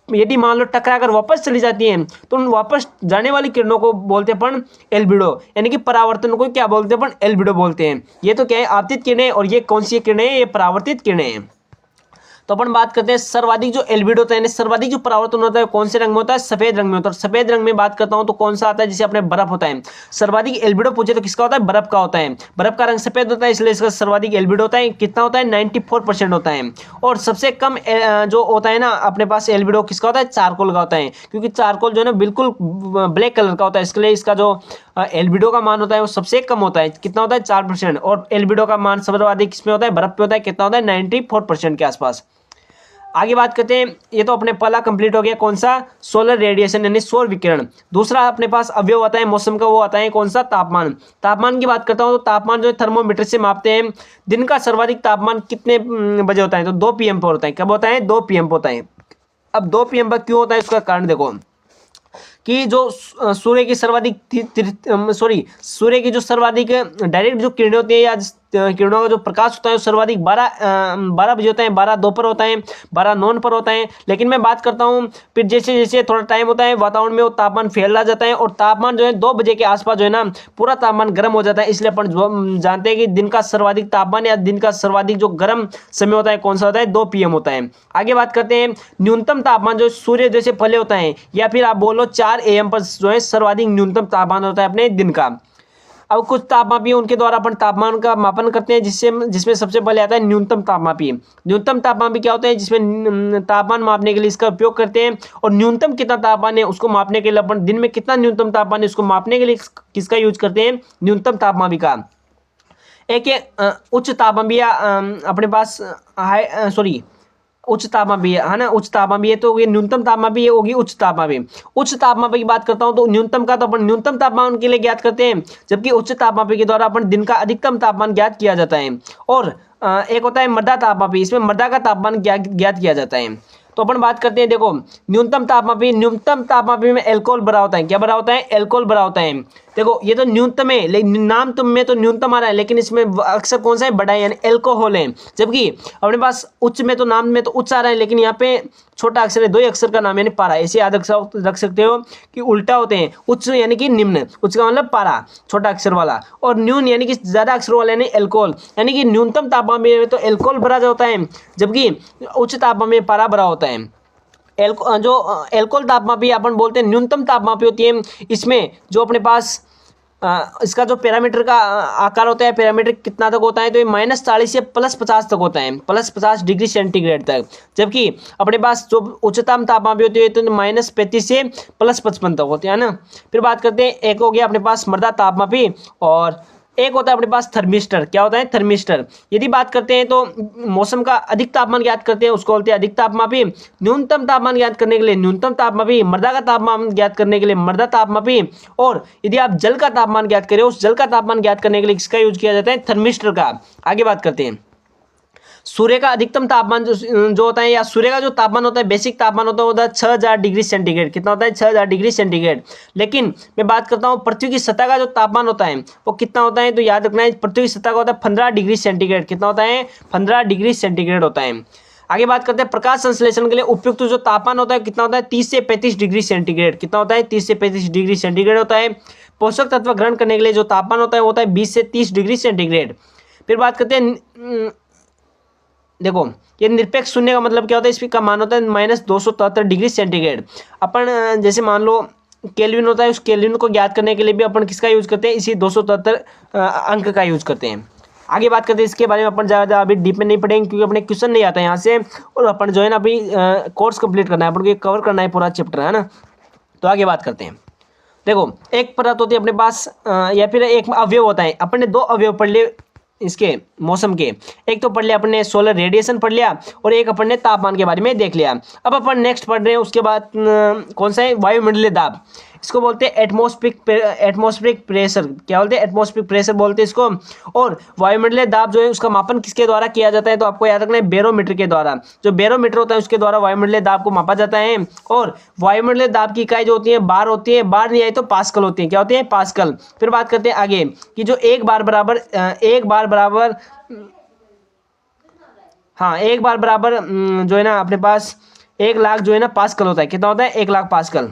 यदि मान लो टकरा कर वापस चली जाती हैं तो उन वापस जाने वाली किरणों को बोलते हैं अपन एल्बिडो, यानी कि परावर्तन को क्या बोलते हैं अपन, एल्बिडो बोलते हैं। ये तो क्या है, आपतित किरणें, और ये कौन सी किरणें हैं, ये परावर्तित किरणें हैं। तो अपन बात करते हैं सर्वाधिक जो एल्बिडो होता है, सर्वाधिक जो परावर्तन होता है कौन से रंग में होता है, सफेद रंग में होता है। सफेद रंग में बात करता हूं तो कौन सा आता है, जैसे अपने बर्फ होता है। सर्वाधिक एल्बिडो पूछे तो किसका होता है, बर्फ का होता है। बर्फ का रंग सफेद होता है, इसलिए इसका सर्वाधिक एल्बिडो होता है। कितना होता है, 94% होता है। और सबसे कम जो होता है ना अपने पास एल्बिडो किसका होता है, चारकोल का होता है, क्योंकि चारकोल जो है ना बिल्कुल ब्लैक कलर का होता है, इसके लिए इसका जो एल्बिडो का मान होता है वो सबसे कम होता है। कितना होता है, 4%। और एल्बिडो का मान सर्वाधिक किसमें होता है, बर्फ पे होता है। कितना होता है, 94% के आसपास। आगे बात करते हैं, ये तो अपने पहला कंप्लीट हो गया, कौन सा, सोलर रेडिएशन यानी सौर विकिरण। दूसरा अपने पास अवयव आता है मौसम का, वो आता है कौन सा, तापमान। तापमान की बात करता हूं तो तापमान जो है थर्मोमीटर से मापते हैं। दिन का सर्वाधिक तापमान कितने बजे होता है, तो 2 PM पर होता है। कब होता है, 2 PM पर होता है। अब 2 PM पर क्यों होता है, इसका कारण देखो कि जो सूर्य की जो सर्वाधिक डायरेक्ट जो किरणें होती है या किरणों का जो प्रकाश होता है वो सर्वाधिक 12 बजे होता है, 12 दोपहर होता है, 12 नॉन पर होता है। लेकिन मैं बात करता हूँ फिर जैसे जैसे थोड़ा टाइम होता है वातावरण में वो तापमान फैलता जाता है और तापमान जो है 2 बजे के आसपास जो है ना पूरा तापमान गर्म हो जाता है। इसलिए अपन जानते हैं कि दिन का सर्वाधिक तापमान या दिन का सर्वाधिक जो गर्म समय होता है कौन सा होता है, 2 PM होता है। आगे बात करते हैं न्यूनतम तापमान जो सूर्योदय से पहले होता है या फिर आप बोलो 4 AM पर जो है सर्वाधिक न्यूनतम तापमान होता है अपने दिन का। अब कुछ तापमापी उनके द्वारा अपन तापमान का मापन करते हैं, जिसमें सबसे पहले आता है न्यूनतम तापमापी। न्यूनतम तापमापी क्या होता है, जिसमें तापमान मापने के लिए इसका उपयोग करते हैं। और न्यूनतम कितना तापमान है उसको मापने के लिए अपन दिन में कितना न्यूनतम तापमान है उसको मापने के लिए किसका यूज करते हैं, न्यूनतम तापमापी का। एक है उच्च तापमापी या अपने पास उच्च तापमापी है ना, उच्च तापमापी है तो ये न्यूनतम तापमापी ये होगी उच्च तापमापी। उच्च तापमापी की बात करता हूं तो न्यूनतम का तो अपन न्यूनतम तापमान के लिए ज्ञात करते हैं, जबकि उच्च तापमापी के द्वारा अपन दिन का अधिकतम तापमान ज्ञात किया जाता है। और एक होता है मृदा तापमापी, इसमें मृदा का तापमान ज्ञात किया जाता है। तो अपन बात करते हैं, देखो न्यूनतम तापमापी में अल्कोहल भरा होता है। क्या भरा होता है, अल्कोहल भरा होता है। देखो ये तो न्यूनतम है, लेकिन नाम तुम में तो न्यूनतम आ रहा है, लेकिन इसमें अक्सर कौन सा है, बड़ा है, यानी अल्कोहल है। जबकि अपने पास उच्च में तो नाम में तो उच्च आ रहा है, लेकिन यहाँ पे छोटा अक्षर है, दो ही अक्षर का नाम यानी पारा। ऐसे याद रख सकते हो कि उल्टा होते हैं, उच्च यानी कि निम्न, उच्च का मतलब पारा छोटा अक्षर वाला, और न्यून यानी कि ज्यादा अक्षर वाला यानी अल्कोहल, यानी कि न्यूनतम तापमान में तो अल्कोहल भरा होता है, जबकि उच्च तापमान में पारा भरा होता है। जो अल्कोहल तापमापी अपन बोलते हैं न्यूनतम तापमापी होती है, इसमें जो अपने पास इसका जो पैरामीटर का आकार होता है, पैरामीटर कितना तक होता है, तो ये -40 से +50 तक होता है, +50 डिग्री सेंटीग्रेड तक। जबकि अपने पास जो उच्चतम तापमापी होती है तो -35 से +55 तक होते हैं ना। फिर बात करते हैं, एक हो गया अपने पास मृदा तापमापी, और एक होता है अपने पास थर्मिस्टर। क्या होता है, थर्मिस्टर। यदि बात करते हैं तो मौसम का अधिक तापमान ज्ञात करते हैं, उसको बोलते हैं अधिक तापमापी। न्यूनतम तापमान ज्ञात करने के लिए न्यूनतम तापमापी, मृदा का तापमान ज्ञात करने के लिए मृदा तापमापी, और यदि आप जल का तापमान ज्ञात करें, उस जल का तापमान ज्ञात करने के लिए किसका यूज किया जाता है, थर्मिस्टर का। आगे बात करते हैं, सूर्य का अधिकतम तापमान जो होता है, या सूर्य का जो तापमान होता है, बेसिक तापमान होता है 6000 डिग्री सेंटीग्रेड। कितना होता है, 6000 डिग्री सेंटीग्रेड। लेकिन मैं बात करता हूँ पृथ्वी की सतह का जो तापमान होता है वो कितना होता है, तो याद रखना है पृथ्वी की सतह का होता है 15 डिग्री सेंटीग्रेड। कितना होता है, 15 डिग्री सेंटीग्रेड होता है। आगे बात करते हैं, प्रकाश संश्लेषण के लिए उपयुक्त जो तापमान होता है कितना होता है, 30 से 35 डिग्री सेंटीग्रेड। कितना होता है, 30 से 35 डिग्री सेंटीग्रेड होता है। पोषक तत्व ग्रहण करने के लिए जो तापमान होता है वो होता है 20 से 30 डिग्री सेंटीग्रेड। फिर बात करते हैं, देखो ये निरपेक्ष शून्य का मतलब क्या होता है, इसका मान होता है -273 डिग्री सेंटीग्रेड। अपन जैसे मान लो केल्विन होता है, उस केल्विन को ज्ञात करने के लिए भी अपन किसका यूज करते हैं, इसी 273 अंक का यूज करते हैं। आगे बात करते हैं इसके बारे में, अपन ज़्यादा अभी डीप में नहीं पढ़ेंगे क्योंकि अपने क्वेश्चन नहीं आता है यहाँ से, और अपन जो है ना अभी कोर्स कंप्लीट करना है, अपन को कवर करना है पूरा चैप्टर, है ना। तो आगे बात करते हैं, देखो एक परत होती है अपने पास या फिर एक अवयव होता है। अपन ने दो अवयव पढ़ लिए इसके मौसम के, एक तो पढ़ लिया अपन ने सोलर रेडिएशन पढ़ लिया, और एक अपन ने तापमान के बारे में देख लिया। अब अपन नेक्स्ट पढ़ रहे हैं उसके बाद कौन सा है, वायुमंडलीय दाब। इसको बोलते हैं एटमॉस्फेरिक प्रेशर। क्या बोलते हैं, एटमॉस्फेरिक प्रेशर बोलते हैं इसको। और वायुमंडलीय दाब जो है उसका मापन किसके द्वारा किया जाता है, तो आपको याद रखना है बैरोमीटर के द्वारा। जो बैरोमीटर होता है उसके द्वारा वायुमंडलीय दाब को मापा जाता है। और वायुमंडलीय दाब की इकाई जो होती है बार होती है, बार नहीं आई तो पास्कल होती है। क्या होती है, पास्कल। फिर बात करते हैं आगे कि जो एक बार बराबर जो है ना अपने पास 1 लाख जो है ना पास्कल होता है। कितना होता है, 1 लाख पास्कल,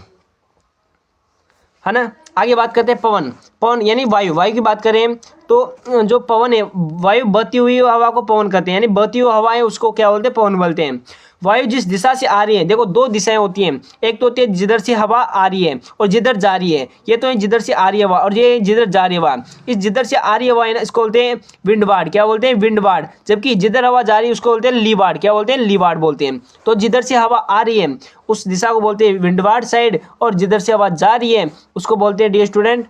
है ना। आगे बात करते हैं पवन यानी वायु की बात करें तो जो पवन है, वायु बहती हुई हवा को पवन कहते हैं, यानी बहती हुई हवा है उसको क्या बोलते हैं, पवन बोलते हैं। वायु जिस दिशा से आ रही है, देखो दो दिशाएं होती हैं, एक तो होती है जिधर से हवा आ रही है और जिधर जा रही है। ये तो है जिधर से आ रही है हवा, और ये जिधर जा रही है हवा। इस जिधर से आ रही है हवा है ना, इसको बोलते हैं विंडवार्ड। क्या बोलते हैं, विंडवार्ड। जबकि जिधर हवा जा रही है उसको बोलते हैं लीवार्ड। क्या बोलते हैं, लीवार्ड बोलते हैं। तो जिधर से हवा आ रही है उस दिशा को बोलते हैं विंडवार्ड साइड, और जिधर से हवा जा रही है उसको बोलते हैं, डियर स्टूडेंट,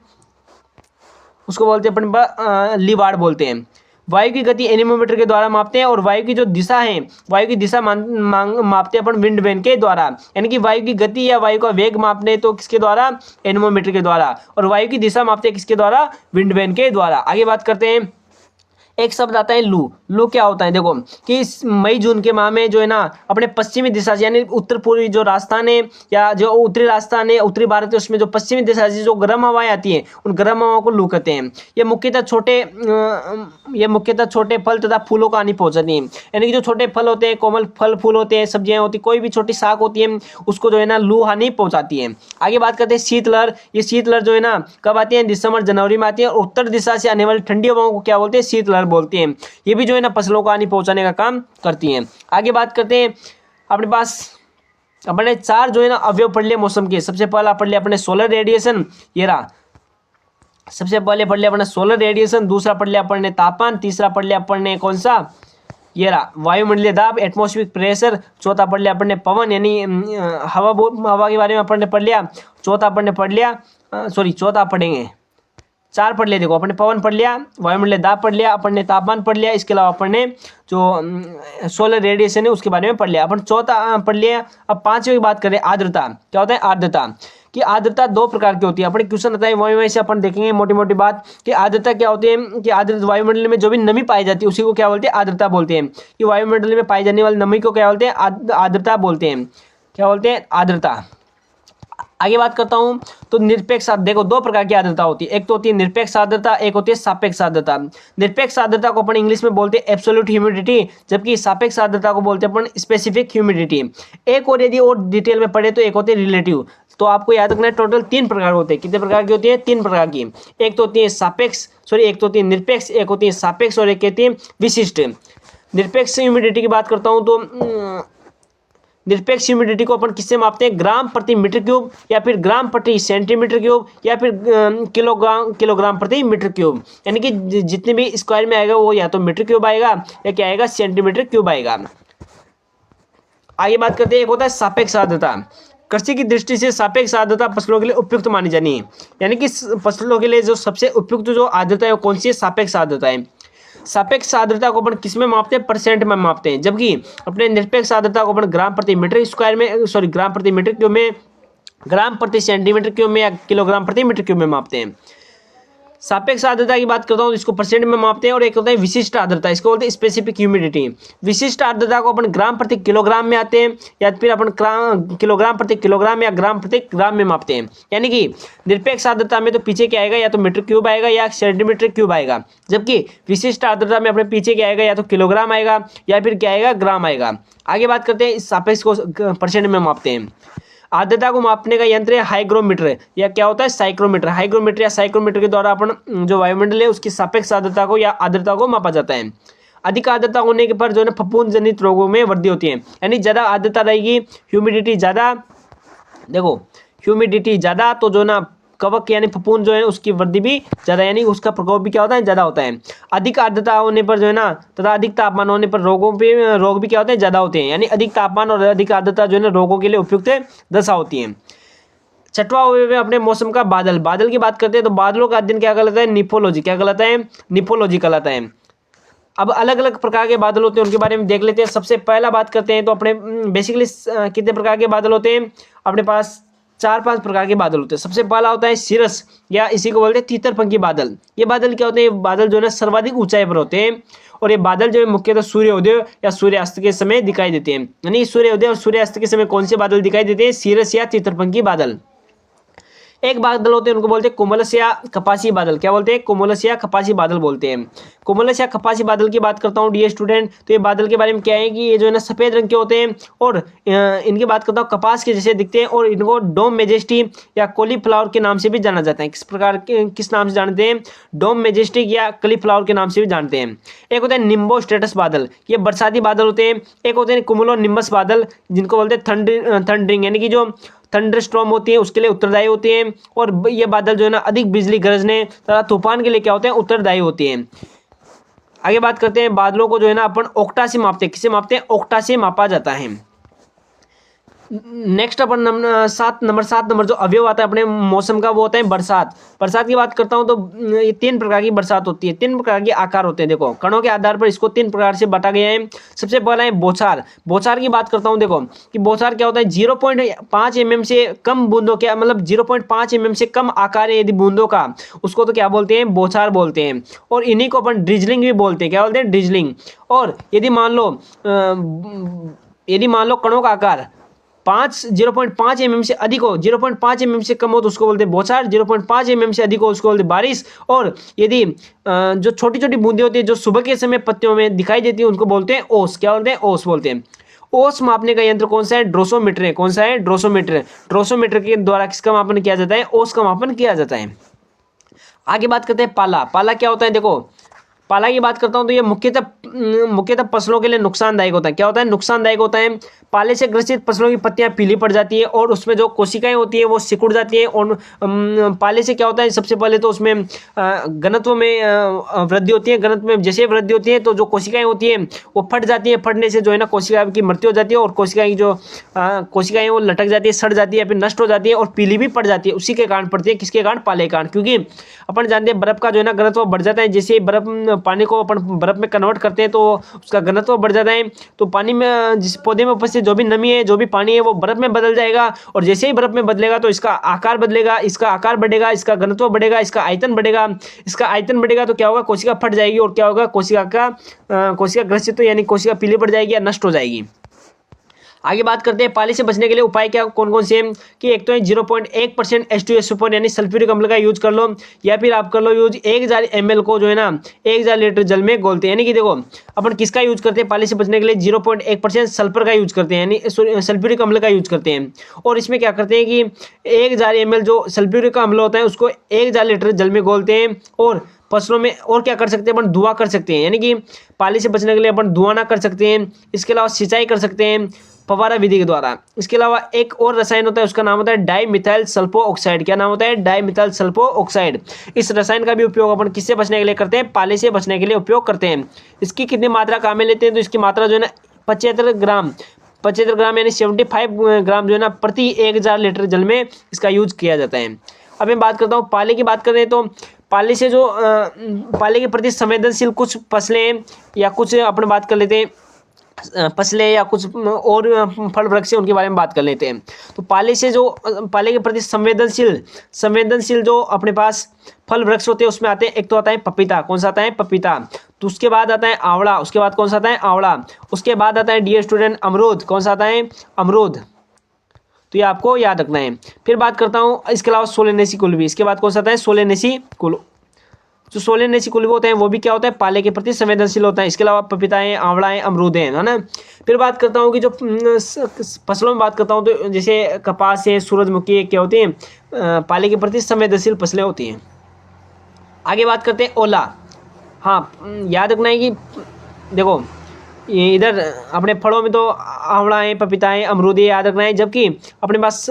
उसको बोलते हैं अपन लीवार्ड बोलते हैं। वायु की गति एनीमोमीटर के द्वारा मापते हैं, और वायु की जो दिशा है, वायु की दिशा मापते हैं अपन विंड वेन के द्वारा। यानी कि वायु की गति या वायु का वेग मापने तो किसके द्वारा, एनीमोमीटर के द्वारा, और वायु की दिशा मापते हैं किसके द्वारा, विंड वेन के द्वारा। आगे बात करते हैं, एक शब्द आता है लू क्या होता है, देखो कि इस मई जून के माह में जो है ना अपने पश्चिमी दिशा से, यानी उत्तर पूर्वी जो राजस्थान है या जो उत्तरी राजस्थान है, उत्तरी भारत है, उसमें जो पश्चिमी दिशा से जो गर्म हवाएं आती हैं उन गर्म हवाओं को लू कहते हैं। ये मुख्यतः छोटे फल तथा फूलों को हानि पहुंचाती है। यानी कि जो छोटे फल होते हैं, कोमल फल फूल होते हैं, सब्जियां होती, कोई भी छोटी शाक होती है, उसको जो है ना लू हानि पहुंचाती है। आगे बात करते हैं शीतलहर। ये शीतलहर जो है ना कब आती है, दिसंबर जनवरी में आती है, और उत्तर दिशा से आने वाली ठंडी हवाओं को क्या बोलते हैं, शीतलहर बोलते हैं। ये भी जो है ना फसलों को हानि पहुंचाने का काम करती हैं। आगे बात करते हैं, अपने पास अपने 4 जो है ना अवयव पढ़ लिए मौसम के। सबसे पहला पढ़ लिया अपने सोलर रेडिएशन, ये रहा सबसे पहले पढ़ लिया अपन ने सोलर रेडिएशन, दूसरा पढ़ लिया अपन ने तापमान, तीसरा पढ़ लिया अपन ने कौन सा, ये रहा वायुमंडलीय दाब, एटमॉस्फेरिक प्रेशर, चौथा पढ़ लिया अपन ने पवन यानी हवा के बारे में अपन ने पढ़ लिया, चौथा अपन ने पढ़ लिया चौथा पढ़ेंगे, चार पढ़ लिया। देखो अपन ने पवन पढ़ लिया, वायुमंडलीय दाब पढ़ लिया, अपन ने तापमान पढ़ लिया, इसके अलावा अपन ने जो सोलर रेडिएशन है उसके बारे में पढ़ लिया। अपन चौथा पढ़ लिया। अब पांचवी की बात करें, आर्द्रता। क्या होता है आर्द्रता? कि आर्द्रता दो प्रकार की होती है। अपने क्वेश्चन आता है वहीं से अपन देखेंगे मोटी मोटी बात कि आर्द्रता क्या होती है। कि आर्द्रता वायुमंडल में जो भी नमी पाई जाती है उसी को क्या बोलते हैं, आर्द्रता बोलते हैं। कि वायुमंडल में पाई जाने वाली नमी को क्या बोलते हैं, आर्द्रता बोलते हैं। क्या बोलते हैं, आर्द्रता। आगे बात करता हूं तो निरपेक्ष आर्द्रता। देखो दो प्रकार की आर्द्रता होती है, एक तो होती है निरपेक्ष आर्द्रता, एक होती है सापेक्ष आर्द्रता। निरपेक्ष आर्द्रता को अपन इंग्लिश में बोलते हैं एब्सोल्यूट ह्यूमिडिटी, जबकि सापेक्ष आर्द्रता को बोलते हैं अपन स्पेसिफिक ह्यूमिडिटी। एक और यदि और डिटेल में पढ़े तो एक होते हैं रिलेटिव। तो आपको याद रखना है टोटल तीन प्रकार होते हैं। कितने प्रकार की होती है, तीन प्रकार की। एक तो होती है सापेक्ष, एक तो होती है निरपेक्ष, एक होती है सापेक्ष और एक कहती है विशिष्ट। निरपेक्ष ह्यूमिडिटी की बात करता हूं तो निरपेक्ष ह्यूमिडिटी को अपन किससे मापते हैं, ग्राम प्रति मीटर क्यूब, या फिर ग्राम प्रति सेंटीमीटर क्यूब, या फिर किलोग्राम प्रति मीटर क्यूब। यानी कि जितने भी स्क्वायर में आएगा वो या तो मीटर क्यूब आएगा या क्या आएगा, सेंटीमीटर क्यूब आएगा। आगे बात करते हैं, एक होता है सापेक्ष आर्द्रता। कृषि की दृष्टि से सापेक्ष आर्द्रता फसलों के लिए उपयुक्त मानी जानी है। यानी कि फसलों के लिए जो सबसे उपयुक्त जो आर्द्रता है वो कौन सी है, सापेक्ष आर्द्रता है। सापेक्ष आर्द्रता को अपन किस में मापते हैं, परसेंट में मापते हैं, जबकि अपने निरपेक्ष आर्द्रता को अपन ग्राम प्रति मीटर स्क्वायर में ग्राम प्रति मीटर क्यूब में, ग्राम प्रति सेंटीमीटर क्यूब में या किलोग्राम प्रति मीटर क्यूब में मापते हैं। सापेक्ष आर्द्रता की बात करता हूँ इसको परसेंट में मापते हैं। और एक होता है विशिष्ट आर्द्रता, इसको बोलते हैं स्पेसिफिक ह्यूमिडिटी। विशिष्ट आर्द्रता को अपन ग्राम प्रति किलोग्राम में आते हैं या फिर अपन किलोग्राम प्रति किलोग्राम या ग्राम प्रति ग्राम में मापते हैं। यानी कि निरपेक्ष आर्द्रता में तो पीछे क्या आएगा, या तो मीटर क्यूब आएगा या सेंटीमीटर क्यूब आएगा, जबकि विशिष्ट आर्द्रता में अपने पीछे क्या आएगा, या तो किलोग्राम आएगा या फिर क्या आएगा, ग्राम आएगा। आगे बात करते हैं इस सापेक्ष को परसेंट में मापते हैं। आर्द्रता को मापने का यंत्र है हाइग्रोमीटर, या क्या होता है साइक्रोमीटर। हाइग्रोमीटर या साइक्रोमीटर के द्वारा अपन जो वायुमंडल है उसकी सापेक्ष आर्द्रता को या आर्द्रता को मापा जाता है। अधिक आर्द्रता होने के पर जो है फफूंद जनित रोगों में वृद्धि होती है। यानी ज्यादा आर्द्रता रहेगी, ह्यूमिडिटी ज्यादा, देखो ह्यूमिडिटी ज्यादा तो जो ना कवक यानी फफूंद जो है उसकी वृद्धि भी ज्यादा, यानी उसका प्रकोप भी क्या होता है, ज्यादा होता है। अधिक आर्द्रता होने पर जो है ना तथा अधिक तापमान होने पर रोग भी क्या होते हैं, ज्यादा होते हैं। यानी अधिक तापमान और अधिक आर्द्रता जो है ना रोगों के लिए उपयुक्त दशा होती है। छठवां अवयव है अपने मौसम का बादल। बादल की बात करते हैं तो बादलों का अध्ययन क्या कहलाता है, निफोलॉजी। क्या कहलाता है, निफोलॉजी कहलाता है। अब अलग अलग प्रकार के बादल होते हैं उनके बारे में देख लेते हैं। सबसे पहला बात करते हैं तो अपने बेसिकली कितने प्रकार के बादल होते हैं, अपने पास 4-5 प्रकार के बादल होते हैं। सबसे पहला होता है सिरस, या इसी को बोलते हैं तीतरपंखी बादल। ये बादल क्या होते हैं, ये बादल जो है सर्वाधिक ऊंचाई पर होते हैं और ये बादल जो है मुख्यतः सूर्योदय या सूर्यास्त के समय दिखाई देते हैं। यानी सूर्योदय और सूर्यास्त के समय कौन से बादल दिखाई देते हैं, सिरस या तीतरपंखी बादल। एक बादल होते हैं उनको बोलते हैं कुमुलस या कपासी बादल। क्या बोलते हैं, कुमुलस या कपासी बादल बोलते हैं। कुमुलस या कपासी बादल की बात करता हूँ डियर स्टूडेंट, तो ये बादल के बारे में क्या है कि ये जो है ना सफेद रंग के होते हैं और इनकी बात करता हूँ कपास के जैसे दिखते हैं और इनको डोम मेजेस्टिक या कॉलीफ्लावर के नाम से भी जाना जाता है। किस नाम से जानते हैं, डोम मेजेस्टिक या कॉलीफ्लावर के नाम से भी जानते हैं। एक होता है निम्बो स्टेटस बादल, ये बरसाती बादल होते हैं। एक होते हैं कुमुलो निम्बस बादल, जिनको बोलते हैं थंडरिंग, यानी कि जो थंडर स्टॉर्म होती है उसके लिए उत्तरदायी होती हैं। और ये बादल जो है ना अधिक बिजली गरजने तथा तूफान के लिए क्या होते हैं, उत्तरदायी होती हैं। आगे बात करते हैं बादलों को जो है ना अपन ओक्टा से मापते हैं। किससे मापते हैं, ओक्टा से मापा जाता है। नेक्स्ट अपन नंबर 7 जो अवयव आता है अपने मौसम का वो होता है बरसात। बरसात की बात करता हूँ तो ये 3 प्रकार की बरसात होती है, 3 प्रकार के आकार होते हैं। देखो कणों के आधार पर इसको 3 प्रकार से बांटा गया है। सबसे पहला है बौछार। बौछार की बात करता हूँ, देखो कि बौछार क्या होता है, 0.5 mm से कम बूंदों के, मतलब 0.5 mm से कम आकार है यदि बूंदों का, उसको तो क्या बोलते हैं, बौछार बोलते हैं। और इन्हीं को अपन ड्रिजलिंग भी बोलते हैं। क्या बोलते हैं, ड्रिजलिंग। और यदि मान लो कणों का आकार 0.5 mm से अधिक हो, 0.5 mm से कम हो तो उसको बोलते हैं बौछार, 0.5 mm से अधिक हो उसको बोलते हैं बारिश। और यदि जो छोटी छोटी बूंदें होती है जो सुबह के समय पत्तियों में दिखाई देती है उनको बोलते हैं ओस। क्या बोलते हैं, ओस बोलते हैं। ओस मापने का यंत्र कौन सा है, ड्रोसोमीटर है। कौन सा है, ड्रोसोमीटर। ड्रोसोमीटर के द्वारा किसका मापन किया जाता है, ओस का मापन किया जाता है। आगे बात करते हैं पाला। पाला क्या होता है, देखो पाला की बात करता हूँ तो ये मुख्यतः फसलों के लिए नुकसानदायक होता है। क्या होता है? नुकसानदायक होता है। पाले से ग्रसित फसलों की पत्तियां पीली पड़ जाती है और उसमें जो कोशिकाएं होती है वो सिकुड़ जाती है। और पाले से क्या होता है? सबसे पहले तो उसमें घनत्व में वृद्धि होती है। घनत्व में जैसे वृद्धि होती है तो जो कोशिकाएं होती है वो फट जाती है। फटने से जो है ना कोशिका की मृत्यु हो जाती है और कोशिकाएं की जो कोशिकाएं वो लटक जाती है, सड़ जाती है, फिर नष्ट हो जाती है और पीली भी पड़ जाती है। उसी के कारण पड़ती है। किसके कारण? पाले के कारण। क्योंकि अपन जानते हैं बर्फ का जो है ना घनत्व बढ़ जाता है। जैसे बर्फ पानी को अपन बर्फ में कन्वर्ट करते हैं तो उसका घनत्व बढ़ जाता है। तो पानी में जिस पौधे में उपस्थित जो भी नमी है, जो भी पानी है, वो बर्फ में बदल जाएगा। और जैसे ही बर्फ में बदलेगा तो इसका आकार बदलेगा, इसका आकार बढ़ेगा, इसका घनत्व बढ़ेगा, इसका आयतन बढ़ेगा। इसका आयतन बढ़ेगा तो क्या होगा? कोशिका फट जाएगी और क्या होगा? कोशिका ग्रसित यानी कोशिका पीली पड़ जाएगी या नष्ट हो जाएगी। आगे बात करते हैं पाले से बचने के लिए उपाय क्या कौन कौन से हैं। कि एक तो है 0.1% H2SO4 यानी सल्फ्यूरिक अम्ल का यूज कर लो, या फिर आप कर लो यूज 1000 ml को जो है ना 1000 लीटर जल में घोलते हैं। यानी कि देखो अपन किसका यूज करते हैं पाले से बचने के लिए? 0.1% सल्फर का यूज करते हैं, यानी सल्फ्यूरिक अम्ल का यूज करते हैं। और इसमें क्या करते हैं कि 1000 ml जो सल्फ्यूरिक अम्ल होता है उसको 1000 लीटर जल में घोलते हैं। और फसलों में और क्या कर सकते हैं? अपन धुआं कर सकते हैं, यानी कि पाले से बचने के लिए अपन धुआं ना कर सकते हैं। इसके अलावा सिंचाई कर सकते हैं फव्वारा विधि के द्वारा। इसके अलावा एक और रसायन होता है, उसका नाम होता है डाइमिथाइल सल्फो ऑक्साइड। क्या नाम होता है? Dimethyl sulpho oxide. इस रसायन का भी उपयोग अपन किससे बचने के लिए करते हैं? पाले से बचने के लिए उपयोग करते हैं। इसकी कितनी मात्रा काम में लेते हैं? तो इसकी मात्रा जो है ना 75 ग्राम यानी 75 ग्राम जो है ना प्रति 1000 लीटर जल में इसका यूज किया जाता है। अब मैं बात करता हूँ पाले की बात करें तो पाले से जो पाले के प्रति संवेदनशील कुछ फसलें या कुछ अपन बात कर लेते हैं फसलें या कुछ और फल वृक्ष उनके बारे में बात कर लेते हैं। तो पाले के प्रति संवेदनशील जो अपने पास फल वृक्ष होते हैं उसमें आते हैं, एक तो आता है पपीता। कौन सा आता है? पपीता। तो उसके बाद आता है आंवला। उसके बाद कौन सा आता है? आंवला। उसके बाद आता है डियर स्टूडेंट अमरूद। कौन सा आता है? अमरूद। तो ये आपको याद रखना है। फिर बात करता हूँ इसके अलावा सोलेनेसी कुल्वी। इसके बाद कौन सा आता है? सोलेनेसी कुल। जो सोलेनेसी कुल्वी होते हैं वो भी क्या होता है? पाले के प्रति संवेदनशील होता है। इसके अलावा पपीता है, आंवला है, अमरूद है ना। फिर बात करता हूँ कि जो फसलों में बात करता हूँ तो जैसे कपास है, सूरजमुखी है, क्या होती हैं? पाले के प्रति संवेदनशील फसलें होती हैं। आगे बात करते हैं ओला। हाँ, याद रखना है कि देखो ये इधर अपने फलों में तो आंवला है, पपीता है, अमरूद है, याद रखना है। जबकि अपने पास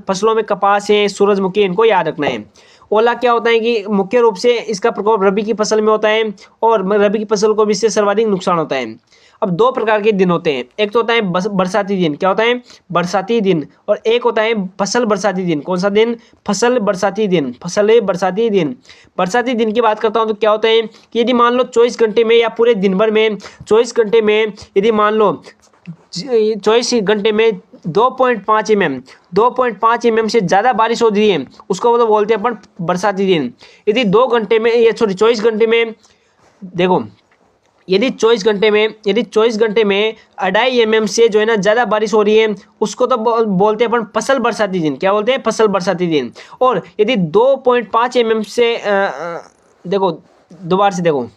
फसलों में कपास है, सूरजमुखी, इनको याद रखना है। ओला क्या होता है कि मुख्य रूप से इसका प्रकोप रबी की फसल में होता है और रबी की फसल को भी इससे सर्वाधिक नुकसान होता है। अब दो प्रकार के दिन होते हैं, एक तो होता है बरसाती दिन। क्या होता है? बरसाती दिन। और एक होता है फसल बरसाती दिन। कौन सा दिन? फसल बरसाती दिन। फसल बरसाती दिन। बरसाती दिन की बात करता हूँ तो क्या होता है कि यदि मान लो 24 घंटे में या पूरे दिन भर में 24 घंटे में यदि मान लो 24 घंटे में 2.5 mm से ज़्यादा बारिश हो रही है, उसको तो बोलते हैं अपन बरसाती दिन। यदि 24 घंटे में देखो यदि 24 घंटे में 2.5 mm से जो है ना ज़्यादा बारिश हो रही है, उसको तो बोलते हैं अपन फसल बरसाती दिन। क्या बोलते हैं? फसल बरसाती दिन। और यदि 2.5 mm से देखो दोबारा से देखो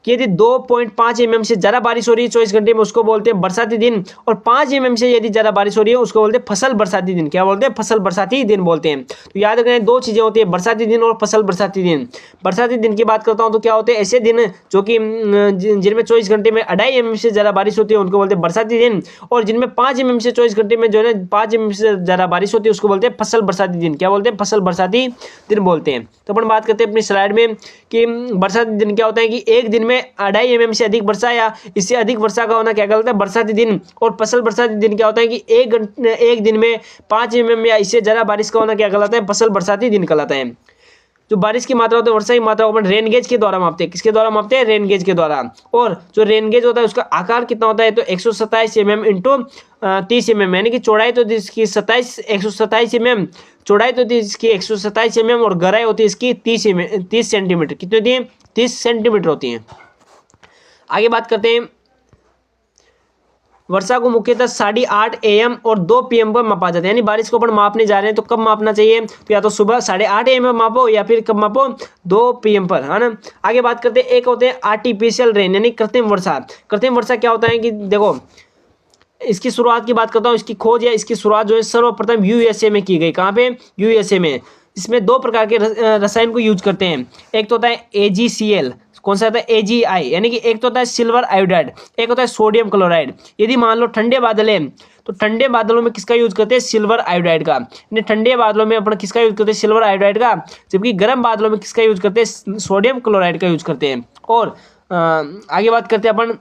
कि यदि 2.5 mm से ज़्यादा बारिश हो रही है 24 घंटे में, उसको बोलते हैं बरसाती दिन। और 5 mm से यदि ज़्यादा बारिश हो रही है उसको बोलते हैं फसल बरसाती दिन। क्या बोलते हैं? फसल बरसाती दिन बोलते हैं। तो याद रखना है, दो चीज़ें होती है, बरसाती दिन और फसल बरसाती दिन। बरसाती दिन की बात करता हूँ तो क्या होते हैं? ऐसे दिन जो कि जिनमें 24 घंटे में 2.5 mm से ज़्यादा बारिश होती है उनको बोलते हैं बरसाती दिन। और जिनमें 5 mm से 24 घंटे में जो है ना 5 mm से ज़्यादा बारिश होती है उसको बोलते हैं फसल बरसाती दिन। क्या बोलते हैं? फसल बरसाती दिन बोलते हैं। तो अपन बात करते हैं अपनी स्लाइड में कि बरसाती दिन क्या होता है कि एक दिन में 2.5 mm से अधिक वर्षा या इससे अधिक वर्षा का होना क्या कहलाता है? बरसाती दिन। और फसल बरसाती दिन क्या होता है कि एक दिन में 5 mm या इससे ज़्यादा बारिश का होना क्या कहलाता है? फसल बरसाती दिन कहलाता है। जो बारिश की मात्रा होती है, वर्षा की मात्रा को अपन रेन गेज के द्वारा मापते हैं। किसके द्वारा मापते हैं? रेन गेज के द्वारा। और जो रेन गेज होता है उसका आकार कितना होता है? तो 127 mm इंटू 30 mm, यानी कि चौड़ाई तो इसकी 127 mm, चौड़ाई तो इसकी 127 mm और गहराई होती है इसकी 30 सेंटीमीटर। कितनी होती है? 30 सेंटीमीटर होती है। आगे बात करते हैं, वर्षा को मुख्यतः 8:30 AM और 2 PM पर मापा जाता है। यानी बारिश को अपन मापने जा रहे हैं तो कब मापना चाहिए? तो या तो सुबह 8:30 AM में मापो या फिर कब मापो? 2 PM पर, है ना। आगे बात करते हैं, एक होते हैं आर्टिफिशियल रेन यानी कृत्रिम वर्षा। कृत्रिम वर्षा क्या होता है कि देखो इसकी शुरुआत की बात करता हूँ, इसकी खोज या इसकी शुरुआत जो है सर्वप्रथम USA में की गई। कहाँ पे? USA में। इसमें दो प्रकार के रसायन को यूज करते हैं। एक तो होता है AgCl, कौन सा होता है AgI, यानी कि एक तो होता है सिल्वर आयोडाइड, एक होता है सोडियम क्लोराइड। यदि मान लो ठंडे बादल है तो ठंडे बादलों में किसका यूज करते हैं, सिल्वर आयोडाइड का, यानी ठंडे बादलों में अपन किसका यूज करते हैं, सिल्वर आयोडाइड का, जबकि गर्म बादलों में किसका यूज करते हैं, सोडियम क्लोराइड का यूज करते हैं। और आगे बात करते हैं अपन,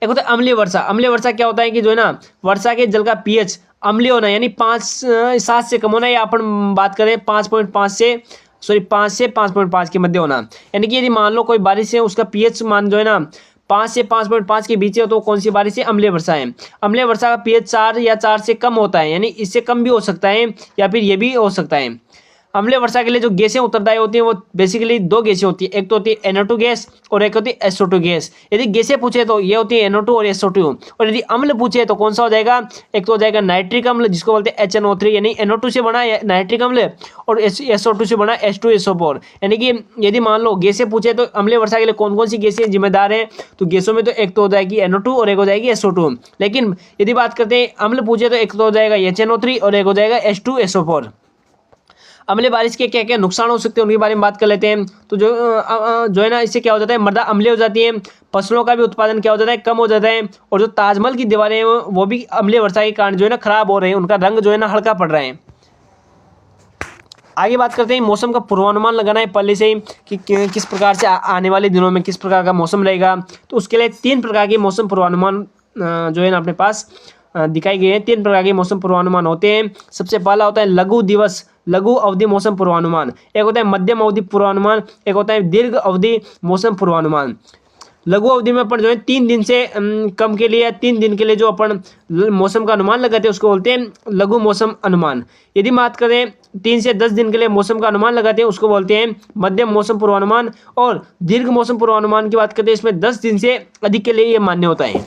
एक होता है अम्लीय वर्षा। अम्लीय वर्षा क्या होता है कि जो है ना वर्षा के जल का पीएच अम्लीय होना, यानी 7 से कम होना, या अपन बात करें 5.5 से 5 के मध्य होना। यानी कि यदि मान लो कोई बारिश है उसका पीएच मान जो है ना 5 से 5.5 के बीच है, तो कौन सी बारिश है, अम्लीय वर्षा है। अम्लीय वर्षा का पीएच 4 या 4 से कम होता है, यानी इससे कम भी हो सकता है या फिर ये भी हो सकता है। अम्लीय वर्षा के लिए जो गैसें उत्तरदायी होती हैं वो बेसिकली दो गैसें होती है, एक तो होती है NO2 गैस और एक होती है SO2 गैस। यदि गैसें पूछे तो ये होती है NO2 और SO2, और यदि अम्ल पूछे तो कौन सा हो जाएगा, एक तो हो जाएगा नाइट्रिक अम्ल जिसको बोलते हैं HNO3, यानी NO2 से बना नाइट्रिक अम्ल, और SO2 से बना H2SO4। यानी कि यदि मान लो गैसें पूछे तो अम्लीय वर्षा के लिए कौन कौन सी गैसें जिम्मेदार है, तो गैसों में तो एक तो हो जाएगी NO2 और एक हो जाएगी SO2। लेकिन यदि बात करते हैं अम्ल पूछे तो एक तो हो जाएगा HNO3 और एक हो जाएगा H2SO4। अम्लीय बारिश के क्या क्या नुकसान हो सकते हैं उनके बारे में बात कर लेते हैं। तो जो है ना इससे क्या हो जाता है, मृदा अम्लीय हो जाती है, फसलों का भी उत्पादन क्या हो जाता है, कम हो जाता है, और जो ताजमहल की दीवारें हैं वो भी अम्लीय वर्षा के कारण जो है ना खराब हो रहे हैं, उनका रंग जो है ना हल्का पड़ रहा है। आगे बात करते हैं मौसम का पूर्वानुमान लगाना है पहले से ही कि किस प्रकार से आने वाले दिनों में किस प्रकार का मौसम रहेगा। तो उसके लिए 3 प्रकार के मौसम पूर्वानुमान जो है ना अपने पास दिखाई गई है। 3 प्रकार के मौसम पूर्वानुमान होते हैं। सबसे पहला होता है लघु अवधि मौसम पूर्वानुमान, एक होता है मध्यम अवधि पूर्वानुमान, एक होता है दीर्घ अवधि मौसम पूर्वानुमान। लघु अवधि में अपन जो है 3 दिन से कम के लिए या 3 दिन के लिए जो अपन मौसम का अनुमान लगाते हैं उसको बोलते हैं लघु मौसम अनुमान। यदि बात करें 3 से 10 दिन के लिए मौसम का अनुमान लगाते हैं उसको बोलते हैं मध्यम मौसम पूर्वानुमान। और दीर्घ मौसम पूर्वानुमान की बात करते हैं इसमें 10 दिन से अधिक के लिए ये मान्य होता है।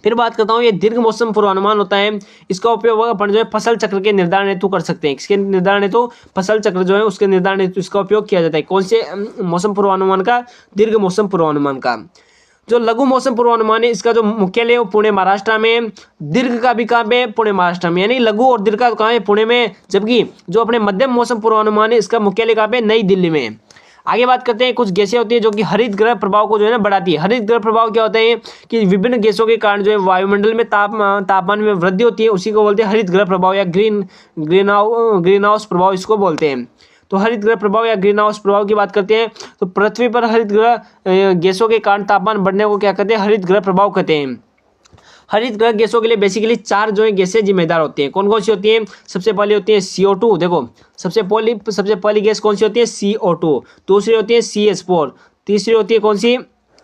फिर बात करता हूँ ये दीर्घ मौसम पूर्वानुमान होता है, इसका उपयोग अपन जो है फसल चक्र के निर्धारण हेतु कर सकते हैं। इसके निर्धारण हेतु फसल चक्र जो है उसके निर्धारण हेतु इसका उपयोग किया जाता है। कौन से मौसम पूर्वानुमान का, दीर्घ मौसम पूर्वानुमान का। जो लघु मौसम पूर्वानुमान है इसका जो मुख्यालय है वो पुणे महाराष्ट्र में, दीर्घ का भी कहाँ पे, पुणे महाराष्ट्र में, यानी लघु और दीर्घ का कहाँ है, पुणे में, जबकि जो अपने मध्यम मौसम पूर्वानुमान है इसका मुख्यालय कहाँ पे, नई दिल्ली में। आगे बात करते हैं कुछ गैसें होती है जो कि हरित ग्रह प्रभाव को जो है ना बढ़ाती है। हरित ग्रह प्रभाव क्या होता है कि विभिन्न गैसों के कारण जो है वायुमंडल में तापमान में वृद्धि होती है, उसी को बोलते हैं हरित ग्रह प्रभाव या ग्रीन हाउस प्रभाव इसको बोलते हैं। तो हरित ग्रह प्रभाव या ग्रीन हाउस प्रभाव की बात करते हैं तो पृथ्वी पर हरित ग्रह गैसों के कारण तापमान बढ़ने को क्या कहते हैं, हरित ग्रह प्रभाव कहते हैं। हरित ग्रह गैसों के लिए बेसिकली 4 जो है गैसें जिम्मेदार होती हैं। कौन कौन सी होती हैं, सबसे पहले होती है CO2। देखो सबसे पहली गैस कौन सी होती है, CO2। दूसरी होती है CH4। तीसरी होती है कौन सी,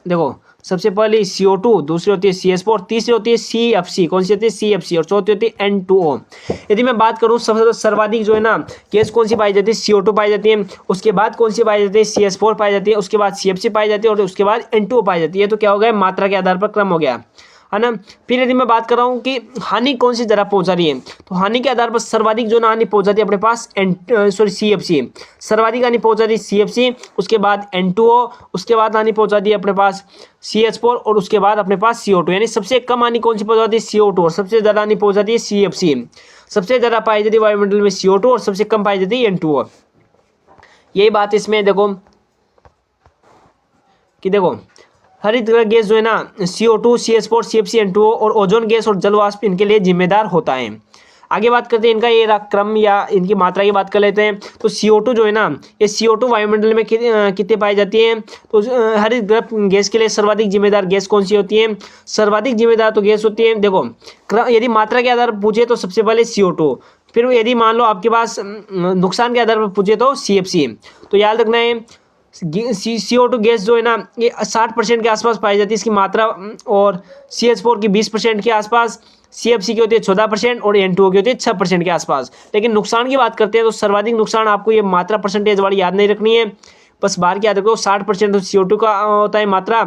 देखो सबसे पहली CO2, दूसरी होती है CH4, तीसरी होती है CFC। कौन सी होती है, CFC। और चौथी होती है N2O। यदि मैं बात करूँ सबसे सर्वाधिक जो है ना गैस कौन सी पाई जाती है, CO2 पाई जाती है, उसके बाद कौन सी पाई जाती है, CH4 पाई जाती है, उसके बाद CFC पाई जाती है, और उसके बाद N2O पाई जाती है। तो क्या हो गया, मात्रा के आधार पर क्रम हो गया, है ना। फिर यदि मैं बात कर रहा हूँ कि हानि कौन सी जरा पहुंचा रही है, तो हानि के आधार पर सर्वाधिक जो ना हानि पहुंचाती है अपने पास CFC, सर्वाधिक हानि पहुंचाती है CFC, उसके बाद N2O, उसके बाद हानि पहुंचाती है अपने पास CH4, और उसके बाद अपने पास CO2। यानी सबसे कम हानि कौन सी पहुंचाती है, CO2, और सबसे ज़्यादा हानि पहुंचाती है CFC। सबसे ज़्यादा पाई जाती है वायुमंडल में CO2 और सबसे कम पाई जाती है N2O। यही बात इसमें देखो कि देखो हरित ग्रह गैस जो है ना CO2, CH4, CFC, N2O और ओजोन गैस और जल वाष्प इनके लिए जिम्मेदार होता है। आगे बात करते हैं इनका ये क्रम या इनकी मात्रा की बात कर लेते हैं। तो CO2 जो है ना, ये CO2 वायुमंडल में कितने पाई जाती है, तो हरित ग्रह गैस के लिए सर्वाधिक जिम्मेदार गैस कौन सी होती है, सर्वाधिक जिम्मेदार तो गैस होती है, देखो यदि मात्रा के आधार पर पूछे तो सबसे पहले CO2, फिर यदि मान लो आपके पास नुकसान के आधार पर पूछे तो CFC। तो याद रखना है CO2 गैस जो है ना ये 60% के आसपास पाई जाती है इसकी मात्रा, और CH4 की 20% के आसपास, CFC की होती है 14% और N2O की होती है 6% के आसपास। लेकिन नुकसान की बात करते हैं तो सर्वाधिक नुकसान आपको ये मात्रा परसेंटेज वाली याद नहीं रखनी है, बस बाहर की याद रखो। 60% CO2 का होता है मात्रा,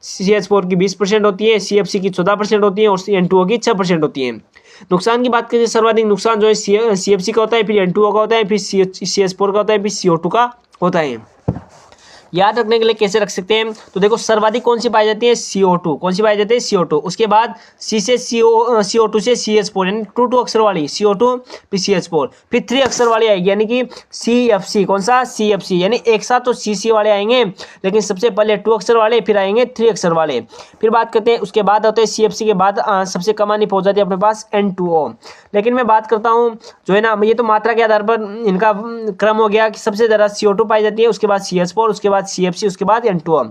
CH4 की 20% होती है, CFC की 14% होती है और N2O की 6% होती है। नुकसान की बात करें सर्वाधिक नुकसान जो है CFC का होता है, फिर N2O का होता है, फिर CH4 का होता है, फिर CO2 का होता है। याद रखने के लिए कैसे रख सकते हैं, तो देखो सर्वाधिक कौन सी पाई जाती है, CO2, कौन सी पाई जाती है, CO2। उसके बाद C से CO2 से CH4, यानी 2 अक्षर वाली CO2 फिर CH4, फिर 3 अक्षर वाली आएगी यानी कि CFC, कौन सा, CFC, यानी एक साथ तो CC वाले आएंगे, लेकिन सबसे पहले 2 अक्षर वाले, फिर आएंगे 3 अक्षर वाले। फिर बात करते हैं उसके बाद होते हैं CFC के बाद सबसे कम आनी पहुंच जाती है अपने पास N2O। लेकिन मैं बात करता हूँ जो है ना, ये तो मात्रा के आधार पर इनका क्रम हो गया कि सबसे ज़्यादा CO2 पाई जाती है, उसके बाद CH4, उसके बाद CFC, उसके बाद N2O।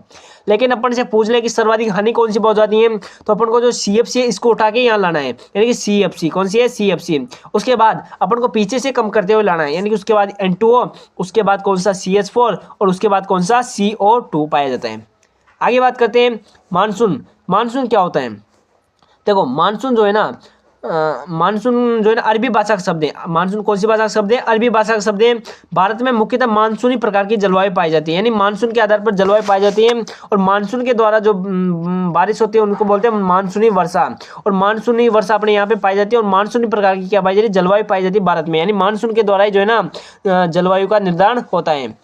लेकिन अपन से पूछ ले कि सर्वाधिक हानि कौन सी पहुंच जाती है, तो अपन को जो CFC है इसको उठा के यहाँ लाना है, यानी कि CFC, कौन सी है, CFC। उसके बाद अपन को पीछे से कम करते हुए लाना है, यानी कि उसके बाद N2O, उसके बाद कौन सा CH4, और उसके बाद कौन सा CO2 पाया जाता है। आगे बात करते हैं मानसून। मानसून क्या होता है, देखो मानसून जो है ना, मानसून जो है ना अरबी भाषा का शब्द है। मानसून कौन सी भाषा का शब्द है, अरबी भाषा का शब्द है। भारत में मुख्यतः मानसूनी प्रकार की जलवायु पाई जाती है, यानी मानसून के आधार पर जलवायु पाई जाती है, और मानसून के द्वारा जो बारिश होती है उनको बोलते हैं मानसूनी वर्षा, और मानसूनी वर्षा अपने यहाँ पे पाई जाती है, और मानसूनी प्रकार की क्या पाई जाती है, जलवायु पाई जाती है भारत में, यानी मानसून के द्वारा ही जो है ना जलवायु का निर्धारण होता है।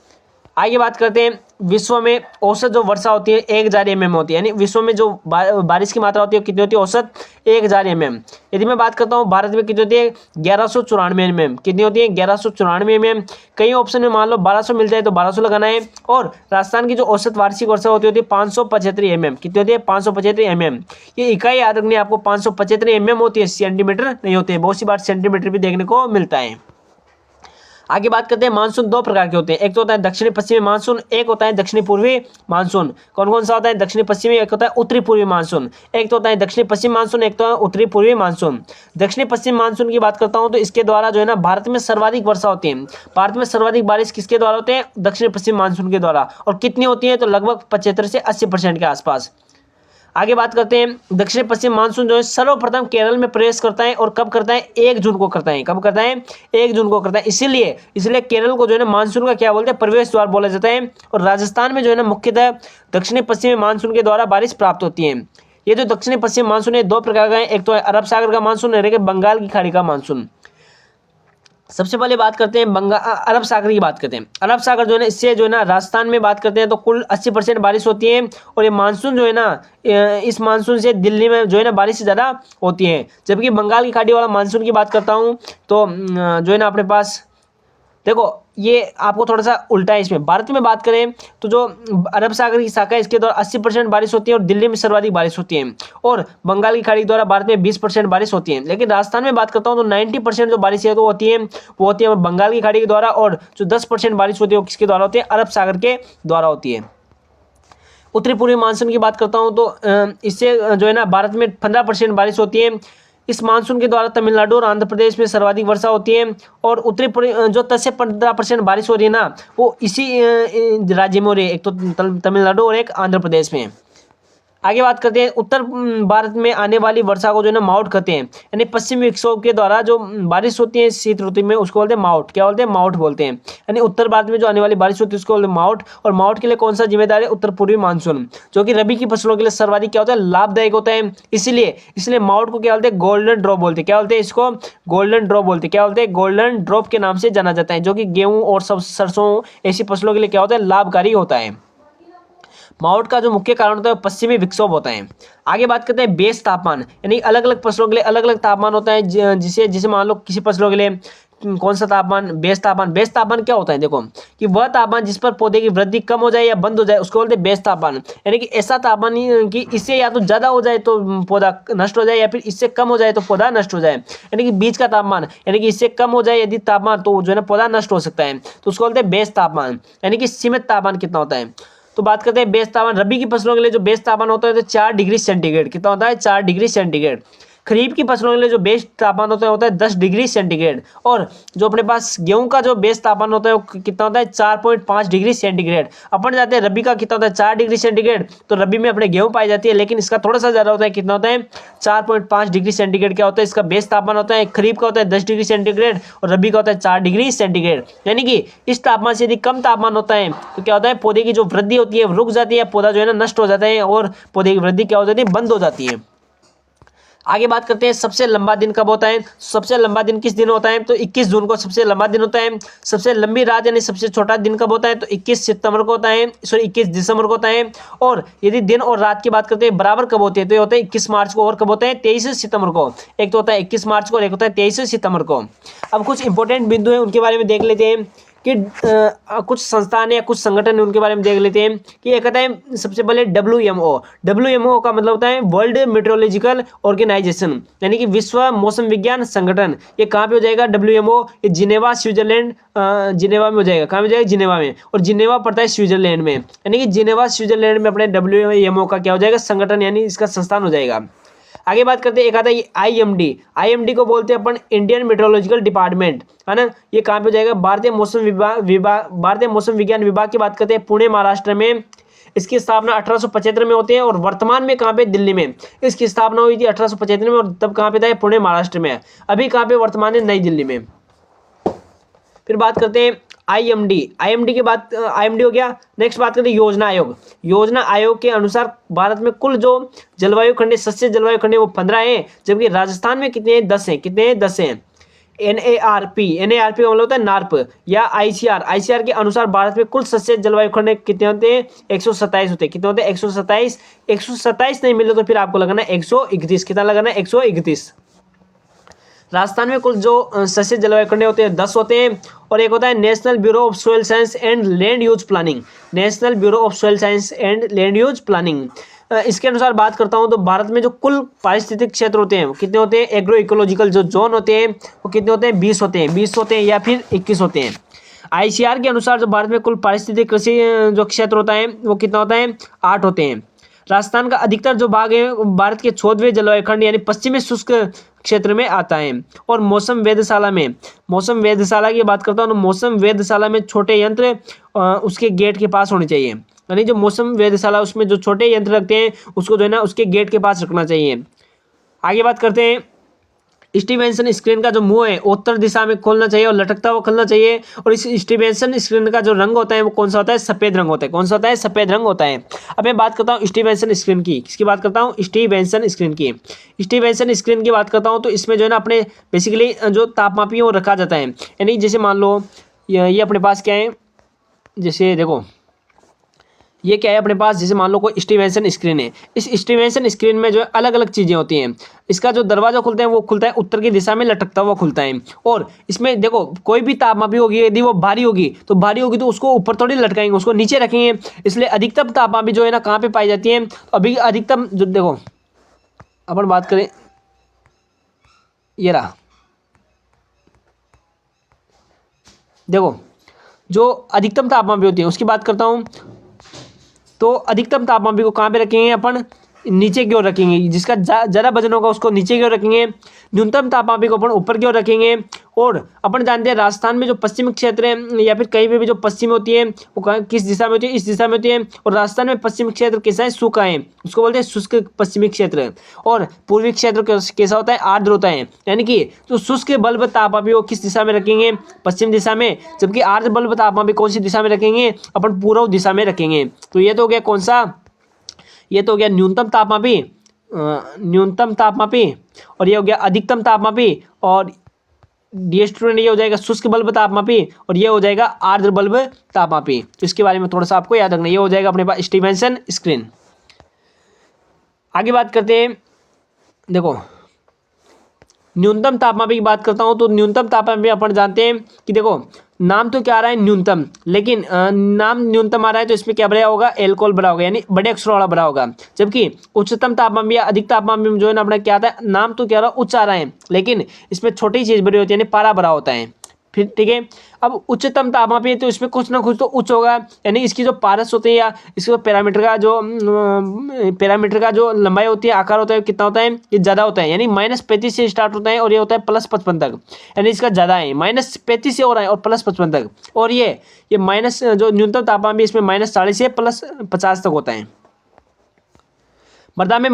आगे बात करते हैं विश्व में औसत जो वर्षा होती है 1000 mm होती है, यानी विश्व में जो बारिश की मात्रा होती है कितनी होती है, औसत 1000 mm। यदि मैं बात करता हूँ भारत में कितनी होती है, 1194 mm। कितनी होती है, 1194 mm। कई ऑप्शन में मान लो 1200 मिल जाए तो 1200 लगाना है। और राजस्थान की जो औसत वार्षिक वर्षा होती है 575 mm। कितनी होती है, 575 mm। ये इकाई याद रखनी है आपको, 575 mm होती है, सेंटीमीटर नहीं होते, बहुत सी बार सेंटीमीटर भी देखने को मिलता है। आगे बात करते हैं मानसून दो प्रकार के होते हैं, एक तो होता है दक्षिणी पश्चिमी मानसून, एक होता है दक्षिणी पूर्वी मानसून। कौन कौन सा होता है, दक्षिणी पश्चिमी, एक होता है उत्तरी पूर्वी मानसून। एक तो होता है दक्षिणी पश्चिमी मानसून, एक तो है उत्तरी पूर्वी मानसून। दक्षिणी पश्चिमी मानसून की बात करता हूं तो इसके द्वारा जो है ना भारत में सर्वाधिक वर्षा होती है। भारत में सर्वाधिक बारिश किसके द्वारा होते हैं, दक्षिणी पश्चिमी मानसून के द्वारा। और कितनी होती है, तो लगभग 75 से 80% के आसपास। आगे बात करते हैं दक्षिण पश्चिम मानसून जो है सर्वप्रथम केरल में प्रवेश करता है, और कब करता है, 1 जून को करता है। कब करता है, 1 जून को करता है। इसीलिए केरल को जो है ना मानसून का क्या बोलते हैं, प्रवेश द्वार बोला जाता है। और राजस्थान में जो है ना मुख्यतः दक्षिणी पश्चिमी मानसून के द्वारा बारिश प्राप्त होती है। ये जो दक्षिणी पश्चिमी मानसून है 2 प्रकार का है, एक तो है अरब सागर का मानसून और एक है बंगाल की खाड़ी का मानसून। सबसे पहले बात करते हैं अरब सागर की बात करते हैं। अरब सागर जो है ना इससे जो है ना राजस्थान में बात करते हैं तो कुल 80% बारिश होती है। और ये मानसून जो है ना इस मानसून से दिल्ली में जो है ना बारिश ज़्यादा होती है। जबकि बंगाल की खाड़ी वाला मानसून की बात करता हूँ तो जो है ना अपने पास देखो ये आपको थोड़ा सा उल्टा है। इसमें भारत में बात करें तो जो अरब सागर की शाखा है इसके द्वारा 80% बारिश होती है और दिल्ली में सर्वाधिक बारिश होती है। और बंगाल की खाड़ी द्वारा भारत में 20% बारिश होती है। लेकिन राजस्थान में बात करता हूँ तो 90% जो बारिश है तो होती है वो होती है बंगाल की खाड़ी के द्वारा, और जो 10% बारिश होती है वो किसके द्वारा होती है, अरब सागर के द्वारा होती है। उत्तरी पूर्वी मानसून की बात करता हूँ तो इससे जो है ना भारत में 15% बारिश होती है। इस मानसून के द्वारा तमिलनाडु और आंध्र प्रदेश में सर्वाधिक वर्षा होती है। और उत्तरी जो 10 से 15% बारिश हो रही है ना वो इसी राज्य में हो रही है, एक तो तमिलनाडु और एक आंध्र प्रदेश में। आगे बात करते हैं उत्तर भारत में आने वाली वर्षा को जो है ना माउट कहते हैं, यानी पश्चिमी विक्षोभ के द्वारा जो बारिश होती है शीत ऋतु में उसको बोलते हैं माउट। क्या बोलते हैं, माउट बोलते हैं। यानी उत्तर भारत में जो आने वाली बारिश होती है उसको बोलते हैं माउट। और माउट के लिए कौन सा जिम्मेदार है, उत्तर पूर्वी मानसून, जो कि रबी की फसलों के लिए सर्वाधिक क्या होता है, लाभदायक होता है। इसलिए माउट को क्या बोलते हैं, गोल्डन ड्रॉप बोलते हैं। क्या बोलते हैं इसको, गोल्डन ड्रॉप बोलते हैं। क्या बोलते हैं, गोल्डन ड्रॉप के नाम से जाना जाता है, जो कि गेहूं और सरसों ऐसी फसलों के लिए क्या होता है, लाभकारी होता है। माउट का जो मुख्य कारण होता है पश्चिमी विक्षोभ होता है। आगे बात करते हैं बेस तापमान, यानी अलग अलग फसलों के लिए अलग अलग तापमान होता है। जिसे मान लो किसी फसलों के लिए कौन सा तापमान, बेस तापमान। बेस तापमान क्या होता है, देखो कि वह तापमान जिस पर पौधे की वृद्धि कम हो जाए या बंद हो जाए उसको बोलते हैं बेस तापमान। यानी कि ऐसा तापमान कि इससे या तो ज़्यादा हो जाए तो पौधा नष्ट हो जाए, या फिर इससे कम हो जाए तो पौधा नष्ट हो जाए। यानी कि बीच का तापमान, यानी कि इससे कम हो जाए यदि तापमान तो जो है ना पौधा नष्ट हो सकता है, तो उसको बोलते हैं बेस तापमान। यानी कि सीमित तापमान कितना होता है। तो बात करते हैं बेस तापमान। रबी की फसलों के लिए जो बेस तापमान होता है तो 4 डिग्री सेंटीग्रेड। कितना होता है, 4 डिग्री सेंटीग्रेड। खरीफ की फसलों के लिए जो बेस तापमान होता है 10 डिग्री सेंटीग्रेड। और जो अपने पास गेहूं का जो बेस तापमान होता है वो कितना होता है, 4.5 डिग्री सेंटीग्रेड। अपन जाते हैं रबी का कितना होता है, 4 डिग्री सेंटीग्रेड। तो रबी में अपने गेहूं पाई जाती है, लेकिन इसका थोड़ा सा ज़्यादा होता है। कितना होता है, 4.5 डिग्री सेंटीग्रेड क्या होता है, इसका बेस तापमान होता है। खरीफ का होता है 10 डिग्री सेंटीग्रेड और रबी का होता है 4 डिग्री सेंटीग्रेड। यानी कि इस तापमान से यदि कम तापमान होता है तो क्या होता है, पौधे की जो वृद्धि होती है वो रुक जाती है, पौधा जो है ना नष्ट हो जाता है और पौधे की वृद्धि क्या हो जाती है, बंद हो जाती है। आगे बात करते हैं सबसे लंबा दिन कब होता है। सबसे लंबा दिन किस दिन होता है, तो 21 जून को सबसे लंबा दिन होता है। सबसे लंबी रात यानी सबसे छोटा दिन कब होता है, तो 21 सितंबर को होता है, सॉरी 21 दिसंबर को होता है। और यदि दिन और रात की बात करते हैं बराबर कब होते हैं, तो ये होता है 21 मार्च को, और कब होता है 23 सितंबर को। एक तो होता है 21 मार्च को और एक होता है 23 सितंबर को। अब कुछ इंपॉर्टेंट बिंदु हैं उनके बारे में देख लेते हैं कि कुछ संस्थान या कुछ संगठन है उनके बारे में देख लेते हैं कि एक कहता है सबसे पहले WMO का मतलब होता है वर्ल्ड मेट्रोलॉजिकल ऑर्गेनाइजेशन, यानी कि विश्व मौसम विज्ञान संगठन। ये कहाँ पे हो जाएगा WMO, ये जिनेवा स्विट्जरलैंड, जिनेवा में हो जाएगा। कहाँ में हो जाएगा, जिनेवा में, और जिनेवा पड़ता है स्विट्जरलैंड में, यानी कि जिनेवा स्विट्जरलैंड में अपने WMO का क्या हो जाएगा, संगठन यानी इसका संस्थान हो जाएगा। आगे बात करते हैं, एक आता है IMD को बोलते हैं अपन इंडियन मेट्रोलॉजिकल डिपार्टमेंट, है ना। ये कहाँ पे हो जाएगा, भारतीय मौसम विज्ञान विभाग की बात करते हैं पुणे महाराष्ट्र में। इसकी स्थापना 1875 में होती है और वर्तमान में कहाँ पे, दिल्ली में। इसकी स्थापना हुई थी 1875 में और तब कहाँ पे था, पुणे महाराष्ट्र में। अभी कहाँ पे, वर्तमान में नई दिल्ली में। फिर बात करते हैं IMD के बाद IMD हो गया। नेक्स्ट बात करते हैं योजना आयोग के अनुसार भारत में कुल जो जलवायु खंड, सस्य जलवायु खंड वो 15 है, जबकि राजस्थान में कितने हैं, 10 हैं। कितने हैं, 10 हैं। NARP का मतलब होता है नार्प या ICR के अनुसार भारत में कुल सस्य जलवायु खंड कितने होते हैं, 127 होते हैं। कितने होते हैं, 127 नहीं मिले तो फिर आपको लगाना 131। कितना लगाना है, 131। राजस्थान में कुल जो सस्य जलवायु खंड होते हैं 10 होते हैं। और एक होता है national bureau of soil science and land use planning. इसके अनुसार बात करता हूं तो भारत में जो कुल पारिस्थितिक क्षेत्र होते हैं वो कितने होते हैं, एग्रो इकोलॉजिकल जो जोन होते हैं वो कितने होते हैं, 20 होते हैं या फिर 21 होते हैं। ICR के अनुसार जो भारत में कुल पारिस्थितिक कृषि जो क्षेत्र होता है वो कितना होता है, 8 होते हैं। राजस्थान का अधिकतर जो भाग है भारत के 14वें जलवायु खंड यानी पश्चिमी शुष्क क्षेत्र में आता है। और मौसम वेधशाला की बात करता हूँ तो मौसम वेधशाला में छोटे यंत्र उसके गेट के पास होने चाहिए, यानी जो मौसम वेधशाला उसमें जो छोटे यंत्र रखते हैं उसको जो है ना उसके गेट के पास रखना चाहिए। आगे बात करते हैं, स्टीवेंसन स्क्रीन का जो मुंह है उत्तर दिशा में खोलना चाहिए और लटकता हुआ खोलना चाहिए। और इस स्टीवेंसन स्क्रीन का जो रंग होता है वो कौन सा होता है, सफेद रंग होता है। कौन सा होता है, सफेद रंग होता है। अब मैं बात करता हूँ स्टीवेंसन स्क्रीन की, किसकी बात करता हूँ, स्टीवेंसन स्क्रीन की बात करता हूँ तो इसमें जो है ना अपने बेसिकली जो तापमापी है वो रखा जाता है। यानी जैसे मान लो ये अपने पास क्या है, जैसे देखो ये क्या है अपने पास, जैसे मान लो कोई स्टीवेंसन स्क्रीन है। इस स्टीवेंसन स्क्रीन में जो है अलग अलग चीज़ें होती हैं। इसका जो दरवाजा खुलता है वो खुलता है उत्तर की दिशा में लटकता हुआ खुलता है। और इसमें देखो कोई भी तापमापी होगी, यदि वो भारी होगी तो उसको ऊपर थोड़ी लटकाएंगे, उसको नीचे रखेंगे। इसलिए अधिकतम तापमापी जो है ना कहाँ पे पाई जाती है, तो अभी अधिकतम जो देखो अपन बात करें, ये रहा देखो जो अधिकतम तापमापी होती है उसकी बात करता हूँ। तो अधिकतम तापमापी को कहाँ पे रखेंगे अपन, नीचे की ओर रखेंगे। जिसका ज़्यादा वजन होगा उसको नीचे की ओर रखेंगे। न्यूनतम तापमापी को अपन ऊपर की ओर रखेंगे। और अपन जानते हैं राजस्थान में जो पश्चिमी क्षेत्र है या फिर कहीं पे भी जो पश्चिम होती है वो किस दिशा में होती है, इस दिशा में होती है। और राजस्थान में पश्चिमी क्षेत्र कैसा है, सूखा है, उसको बोलते हैं शुष्क पश्चिमी क्षेत्र। और पूर्वी क्षेत्र कैसा होता है, आर्द्र होता है। यानी कि जो शुष्क बल्ब तापमापी वो किस दिशा में रखेंगे, पश्चिम दिशा में। जबकि आर्द्र बल्ब तापमापी कौन सी दिशा में रखेंगे, अपन पूर्व दिशा में रखेंगे। तो ये तो हो गया कौन सा, ये तो हो गया न्यूनतम तापमापी और ये हो गया अधिकतम तापमापी। और डी स्टूडेंट ये हो जाएगा शुष्क बल्ब तापमापी और ये हो जाएगा आर्द्र बल्ब तापमापी। तो इसके बारे में थोड़ा सा आपको याद रखना, ये हो जाएगा अपने पास स्टीवेंसन स्क्रीन। आगे बात करते हैं, देखो न्यूनतम तापमापी की बात करता हूँ तो न्यूनतम तापमापी अपन जानते हैं कि देखो नाम तो क्या आ रहा है न्यूनतम, लेकिन नाम न्यूनतम आ रहा है तो इसमें क्या बड़ा होगा, एल्कोहल बड़ा होगा, यानी बड़े अक्षरों वाला बड़ा होगा। जबकि उच्चतम तापमापी या अधिक तापमापी में जो है ना अपना क्या आता है, नाम तो क्या आ रहा है उच्च आ रहा है, लेकिन इसमें छोटी चीज बड़ी होती है, यानी पारा बड़ा होता है। फिर ठीक है, अब उच्चतम तापमापी है तो इसमें कुछ ना कुछ तो उच्च होगा, यानी इसकी जो पारस होते हैं या इसके पैरामीटर का जो लंबाई होती है, आकार होता है, कितना होता है, ये ज़्यादा होता है। यानी -35 से स्टार्ट होता है और ये होता है +55 तक, यानी इसका ज़्यादा है, -35 से हो रहा है और +55 तक। और ये माइनस जो न्यूनतम तापमान भी इसमें -40 से +50 तक होता है। मृदा में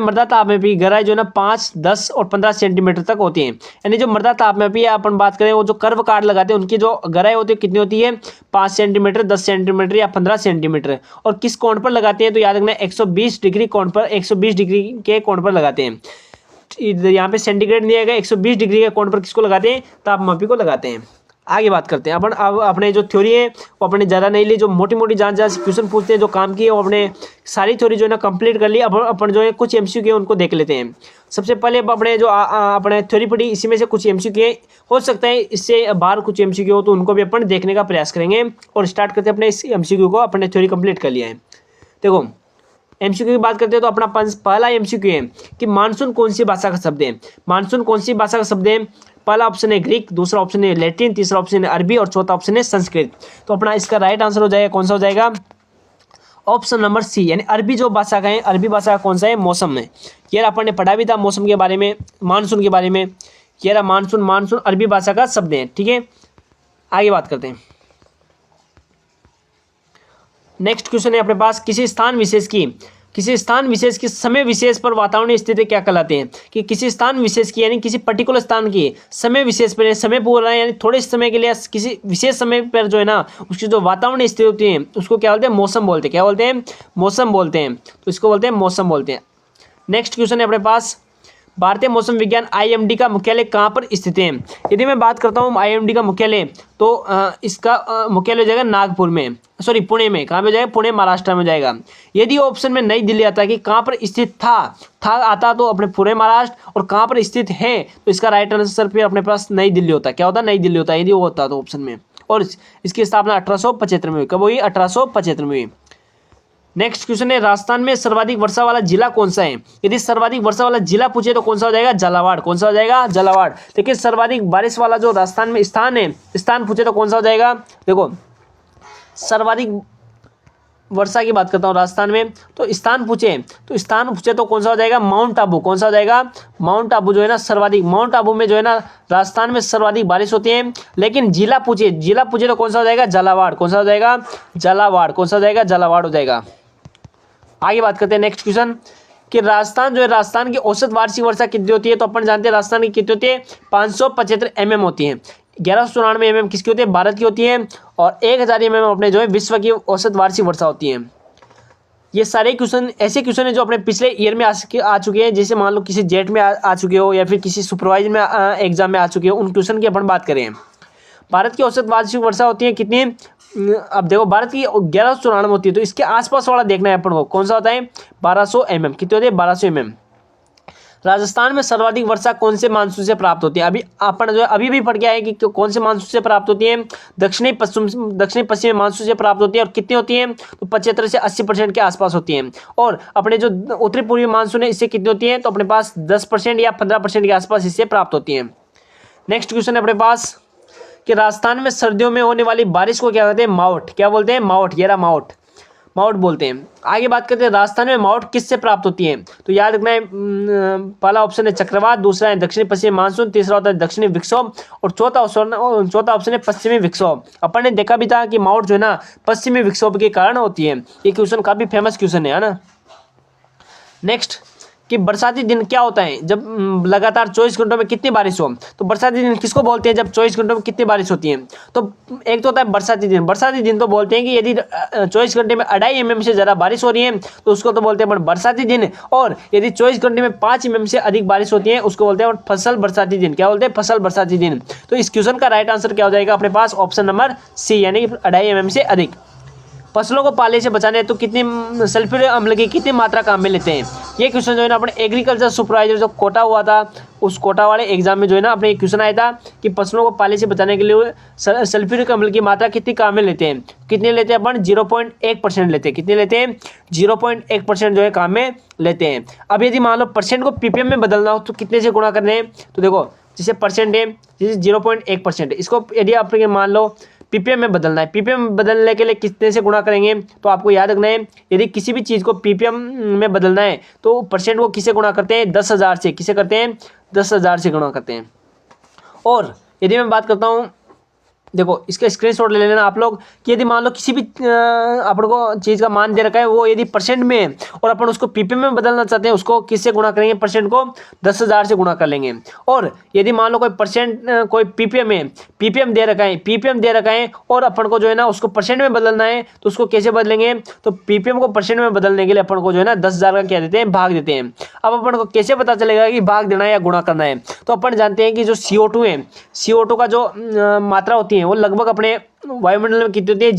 मृदा तापमापी गहराई जो है ना 5, 10 और 15 सेंटीमीटर तक होती है। यानी जो मृदा तापमापी है अपन बात करें, वो जो कर्व कार्ड लगाते हैं उनकी जो गहराई होती है कितनी होती है, 5 सेंटीमीटर, 10 सेंटीमीटर या 15 सेंटीमीटर। और किस कोण पर लगाते हैं तो याद रखना 120 डिग्री कोण पर, 120 डिग्री के कोण पर लगाते हैं। यहाँ पे सेंटीग्रेड दिया गया 120 डिग्री के कोण पर किसको लगाते हैं, तापमापी को लगाते हैं। आगे बात करते हैं अपन। अब अपने जो थ्योरी है वो अपने ज़्यादा नहीं ली, जो मोटी मोटी जहाँ जहाँ से क्वेश्चन पूछते हैं जो काम की है वो अपने सारी थ्योरी जो है ना कंप्लीट कर ली। अब अपन जो है कुछ एमसीक्यू है उनको देख लेते हैं। सबसे पहले अपने जो अपने थ्योरी पढ़ी इसी में से कुछ एमसीक्यू हो सकता है इससे बाहर कुछ एमसीक्यू हो तो उनको भी अपन देखने का प्रयास करेंगे। और स्टार्ट करते हैं अपने इस एमसीक्यू को। अपने थ्योरी कंप्लीट कर लिया है। देखो एमसीक्यू की बात करते हैं तो अपना पहला एमसीक्यू है कि मानसून कौन सी भाषा का शब्द है। मानसून कौन सी भाषा का शब्द है। पहला ऑप्शन है ग्रीक, दूसरा ऑप्शन है लैटिन, तीसरा ऑप्शन है अरबी और चौथा ऑप्शन है संस्कृत। तो अपना इसका राइट आंसर हो जाएगा, कौन सा हो जाएगा, ऑप्शन नंबर सी, यानी अरबी जो भाषा का है। अरबी भाषा का कौन सा है, मौसम है। ये अपन ने पढ़ा भी था मौसम के बारे में, मानसून के बारे में। ये रहा मानसून, मानसून अरबी भाषा का शब्द है। ठीक है, आगे बात करते हैं। नेक्स्ट क्वेश्चन है अपने पास, किसी स्थान विशेष की समय विशेष पर वातावरणीय स्थिति क्या कहलाते हैं। कि किसी स्थान विशेष की यानी किसी पर्टिकुलर स्थान की समय विशेष पर, समय बोल रहा है यानी थोड़े समय के लिए किसी विशेष समय पर जो है ना उसकी जो वातावरणीय स्थिति होती है उसको क्या बोलते हैं, मौसम बोलते हैं। क्या बोलते हैं, मौसम बोलते हैं। तो इसको बोलते हैं मौसम बोलते हैं। नेक्स्ट क्वेश्चन है अपने पास, भारतीय मौसम विज्ञान आईएमडी का मुख्यालय कहाँ पर स्थित है। यदि मैं बात करता हूँ आईएमडी का मुख्यालय तो इसका मुख्यालय हो जाएगा नागपुर में, सॉरी पुणे में। कहाँ पे जाएगा, पुणे महाराष्ट्र में जाएगा। यदि ऑप्शन में नई दिल्ली आता है कि कहाँ पर स्थित था आता तो अपने पुणे महाराष्ट्र, और कहाँ पर स्थित है तो इसका राइट आंसर फिर अपने पास नई दिल्ली होता है। क्या होता है, नई दिल्ली होता है यदि वो होता तो ऑप्शन में। और इसकी स्थापना 1875 में हुई। कब हुई, 1875 में हुई। नेक्स्ट क्वेश्चन है, राजस्थान में सर्वाधिक वर्षा वाला जिला कौन सा है। यदि सर्वाधिक वर्षा वाला जिला पूछे तो कौन सा हो जाएगा, झालावाड़। कौन सा हो जाएगा, झालावाड़। लेकिन सर्वाधिक बारिश वाला जो राजस्थान में स्थान है, स्थान पूछे तो कौन सा हो जाएगा। देखो सर्वाधिक वर्षा की बात करता हूँ राजस्थान में, तो स्थान पूछे तो कौन सा हो जाएगा, माउंट आबू। कौन सा हो जाएगा, माउंट आबू जो है ना सर्वाधिक, माउंट आबू में जो है ना राजस्थान में सर्वाधिक बारिश होती है। लेकिन जिला पूछे तो कौन सा हो जाएगा, झालावाड़। कौन सा हो जाएगा, झालावाड़। कौन सा हो जाएगा, झालावाड़ हो जाएगा। आगे बात करते हैं नेक्स्ट क्वेश्चन कि राजस्थान की औसत वार्षिक वर्षा कितनी होती है। तो अपन जानते हैं राजस्थान की कितनी होती है, 575 mm होती है। 1194 mm किसकी होती है, भारत की होती है। और 1000 mm अपने जो है विश्व की औसत वार्षिक वर्षा होती है। ये सारे क्वेश्चन ऐसे क्वेश्चन है जो अपने पिछले ईयर में आ चुके हैं। जैसे मान लो किसी जेट में आ चुके हो या फिर किसी सुपरवाइजर में एग्जाम में आ चुके हो, उन क्वेश्चन की अपन बात करें। भारत की औसत वार्षिक वर्षा होती है कितनी, अब देखो भारत की 1194 होती है, तो इसके आसपास वाला देखना है अपन को, कौन सा होता है, 1200 mm। कितनी होती है, 1200 mm। राजस्थान में सर्वाधिक वर्षा कौन से मानसून से प्राप्त होती है। अभी अपन जो है अभी भी पढ़ गया है कि कौन से मानसून से प्राप्त होती है, दक्षिणी पश्चिमी मानसून से प्राप्त होती है। और कितनी होती है, तो 75 से 80% के आसपास होती है। और अपने जो उत्तरी पूर्वी मानसून है इससे कितनी होती है, तो अपने पास 10% या 15% के आसपास इससे प्राप्त होती है। नेक्स्ट क्वेश्चन है अपने पास कि राजस्थान में सर्दियों में होने वाली बारिश को क्या कहते हैं, मावठ। क्या बोलते हैं, मावठ। ये रहा मावठ बोलते हैं। आगे बात करते हैं राजस्थान में मावठ किससे प्राप्त होती है। तो याद रखना है, पहला ऑप्शन है चक्रवात, दूसरा है दक्षिणी पश्चिमी मानसून, तीसरा होता है दक्षिणी विक्षोभ और चौथा ऑप्शन है पश्चिमी विक्षोभ। अपन ने देखा भी था कि मावठ जो है ना पश्चिमी विक्षोभ के कारण होती है। ये क्वेश्चन काफी फेमस क्वेश्चन है ना। नेक्स्ट कि बरसाती दिन क्या होता है जब लगातार 24 घंटों में कितनी बारिश हो। तो बरसाती दिन किसको बोलते हैं जब 24 घंटों में कितनी बारिश होती है। तो एक तो होता है बरसाती दिन तो बोलते हैं कि यदि 24 घंटे में 2.5 mm से ज़्यादा बारिश हो रही है तो उसको तो बोलते हैं बरसाती दिन। और यदि 24 घंटे में 5 mm से अधिक बारिश होती है उसको बोलते हैं फसल बरसाती दिन। क्या बोलते हैं, फसल बरसाती दिन। तो इस क्वेश्चन का राइट आंसर क्या हो जाएगा अपने पास, ऑप्शन नंबर सी, यानी 2.5 mm से अधिक। फसलों को पाले से बचाने तो कितनी सल्फ्यूरिक अम्ल की कितनी मात्रा काम में लेते हैं। ये क्वेश्चन जो है ना अपने एग्रीकल्चर सुपरवाइजर जो कोटा हुआ था उस कोटा वाले एग्जाम में जो है ना अपने एक क्वेश्चन आया था कि फसलों को पाले से बचाने के लिए सल्फ्यूरिक अम्ल की मात्रा कितनी काम में लेते हैं। कितने लेते हैं अपन, 0.1% लेते हैं। कितने लेते हैं, 0.1% जो है काम में लेते हैं। अब यदि मान लो परसेंट को पीपीएम में बदलना हो तो कितने से गुणा करने हैं। तो देखो जैसे परसेंट है, जैसे 0.1% है, इसको यदि आप मान लो पीपीएम में बदलना है, पीपीएम में बदलने के लिए कितने से गुणा करेंगे। तो आपको याद रखना है यदि किसी भी चीज़ को पीपीएम में बदलना है तो परसेंट को किसे गुणा करते हैं, 10,000 से। किसे करते हैं, 10,000 से गुणा करते हैं। और यदि मैं बात करता हूँ देखो इसका स्क्रीनशॉट ले लेना आप लोग कि यदि मान लो किसी भी अपन को चीज़ का मान दे रखा है, वो यदि परसेंट में है और अपन उसको पीपीएम में बदलना चाहते हैं, उसको किससे गुणा करेंगे, परसेंट को 10,000 से गुणा कर लेंगे। और यदि मान लो कोई परसेंट कोई पीपीएम है, पीपीएम दे रखा है और अपन को जो है ना उसको परसेंट में बदलना है, तो उसको कैसे बदलेंगे, तो पीपीएम को परसेंट में बदलने के लिए अपन को जो है ना 10,000 का क्या देते हैं, भाग देते हैं। अब अपन को कैसे पता चलेगा कि भाग देना है या गुणा करना है, तो अपन जानते हैं कि जो CO2 है, CO2 का जो मात्रा होती है वो लगभग अपने वायुमंडल में कितनी होती है,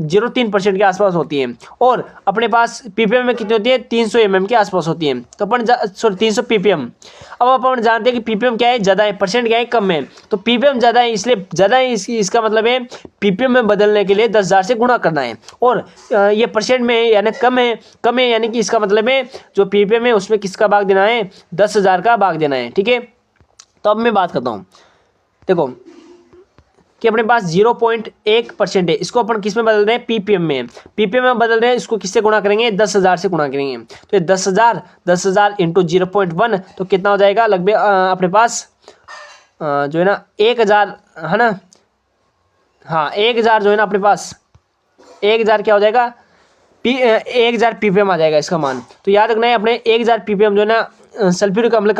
0.03% के आसपास होती है। और अपने पास पीपीएम में कितनी होती है, 300 mm के आसपास होती है। तो अपन 300 पीपीएम। अब अपन जानते हैं कि पीपीएम क्या है, ज़्यादा है, परसेंट क्या है, कम है। तो पीपीएम ज़्यादा है इसलिए ज़्यादा है, इसका मतलब है पीपीएम में बदलने के लिए 10,000 से गुणा करना है। और ये परसेंट में है यानी कम है यानी कि इसका मतलब है जो पीपीएम है उसमें किसका भाग देना है, 10,000 का भाग देना है। ठीक है, तो अब मैं बात करता हूँ। देखो कि अपने पास 0.1% है, इसको अपन किस में बदल रहे हैं, पीपीएम में। पीपीएम में बदल रहे हैं, इसको किससे गुणा करेंगे, 10,000 से गुणा करेंगे। तो ये 10,000 इंटू 0.1 तो कितना हो जाएगा, लगभग अपने पास जो है ना 1,000 है ना, हाँ 1,000 जो है ना अपने पास 1,000 क्या हो जाएगा, 1,000 पीपीएम आ जाएगा इसका मान। तो याद रखना है अपने 1,000 पीपीएम जो है ना सल्फ्यूरिक अम्ल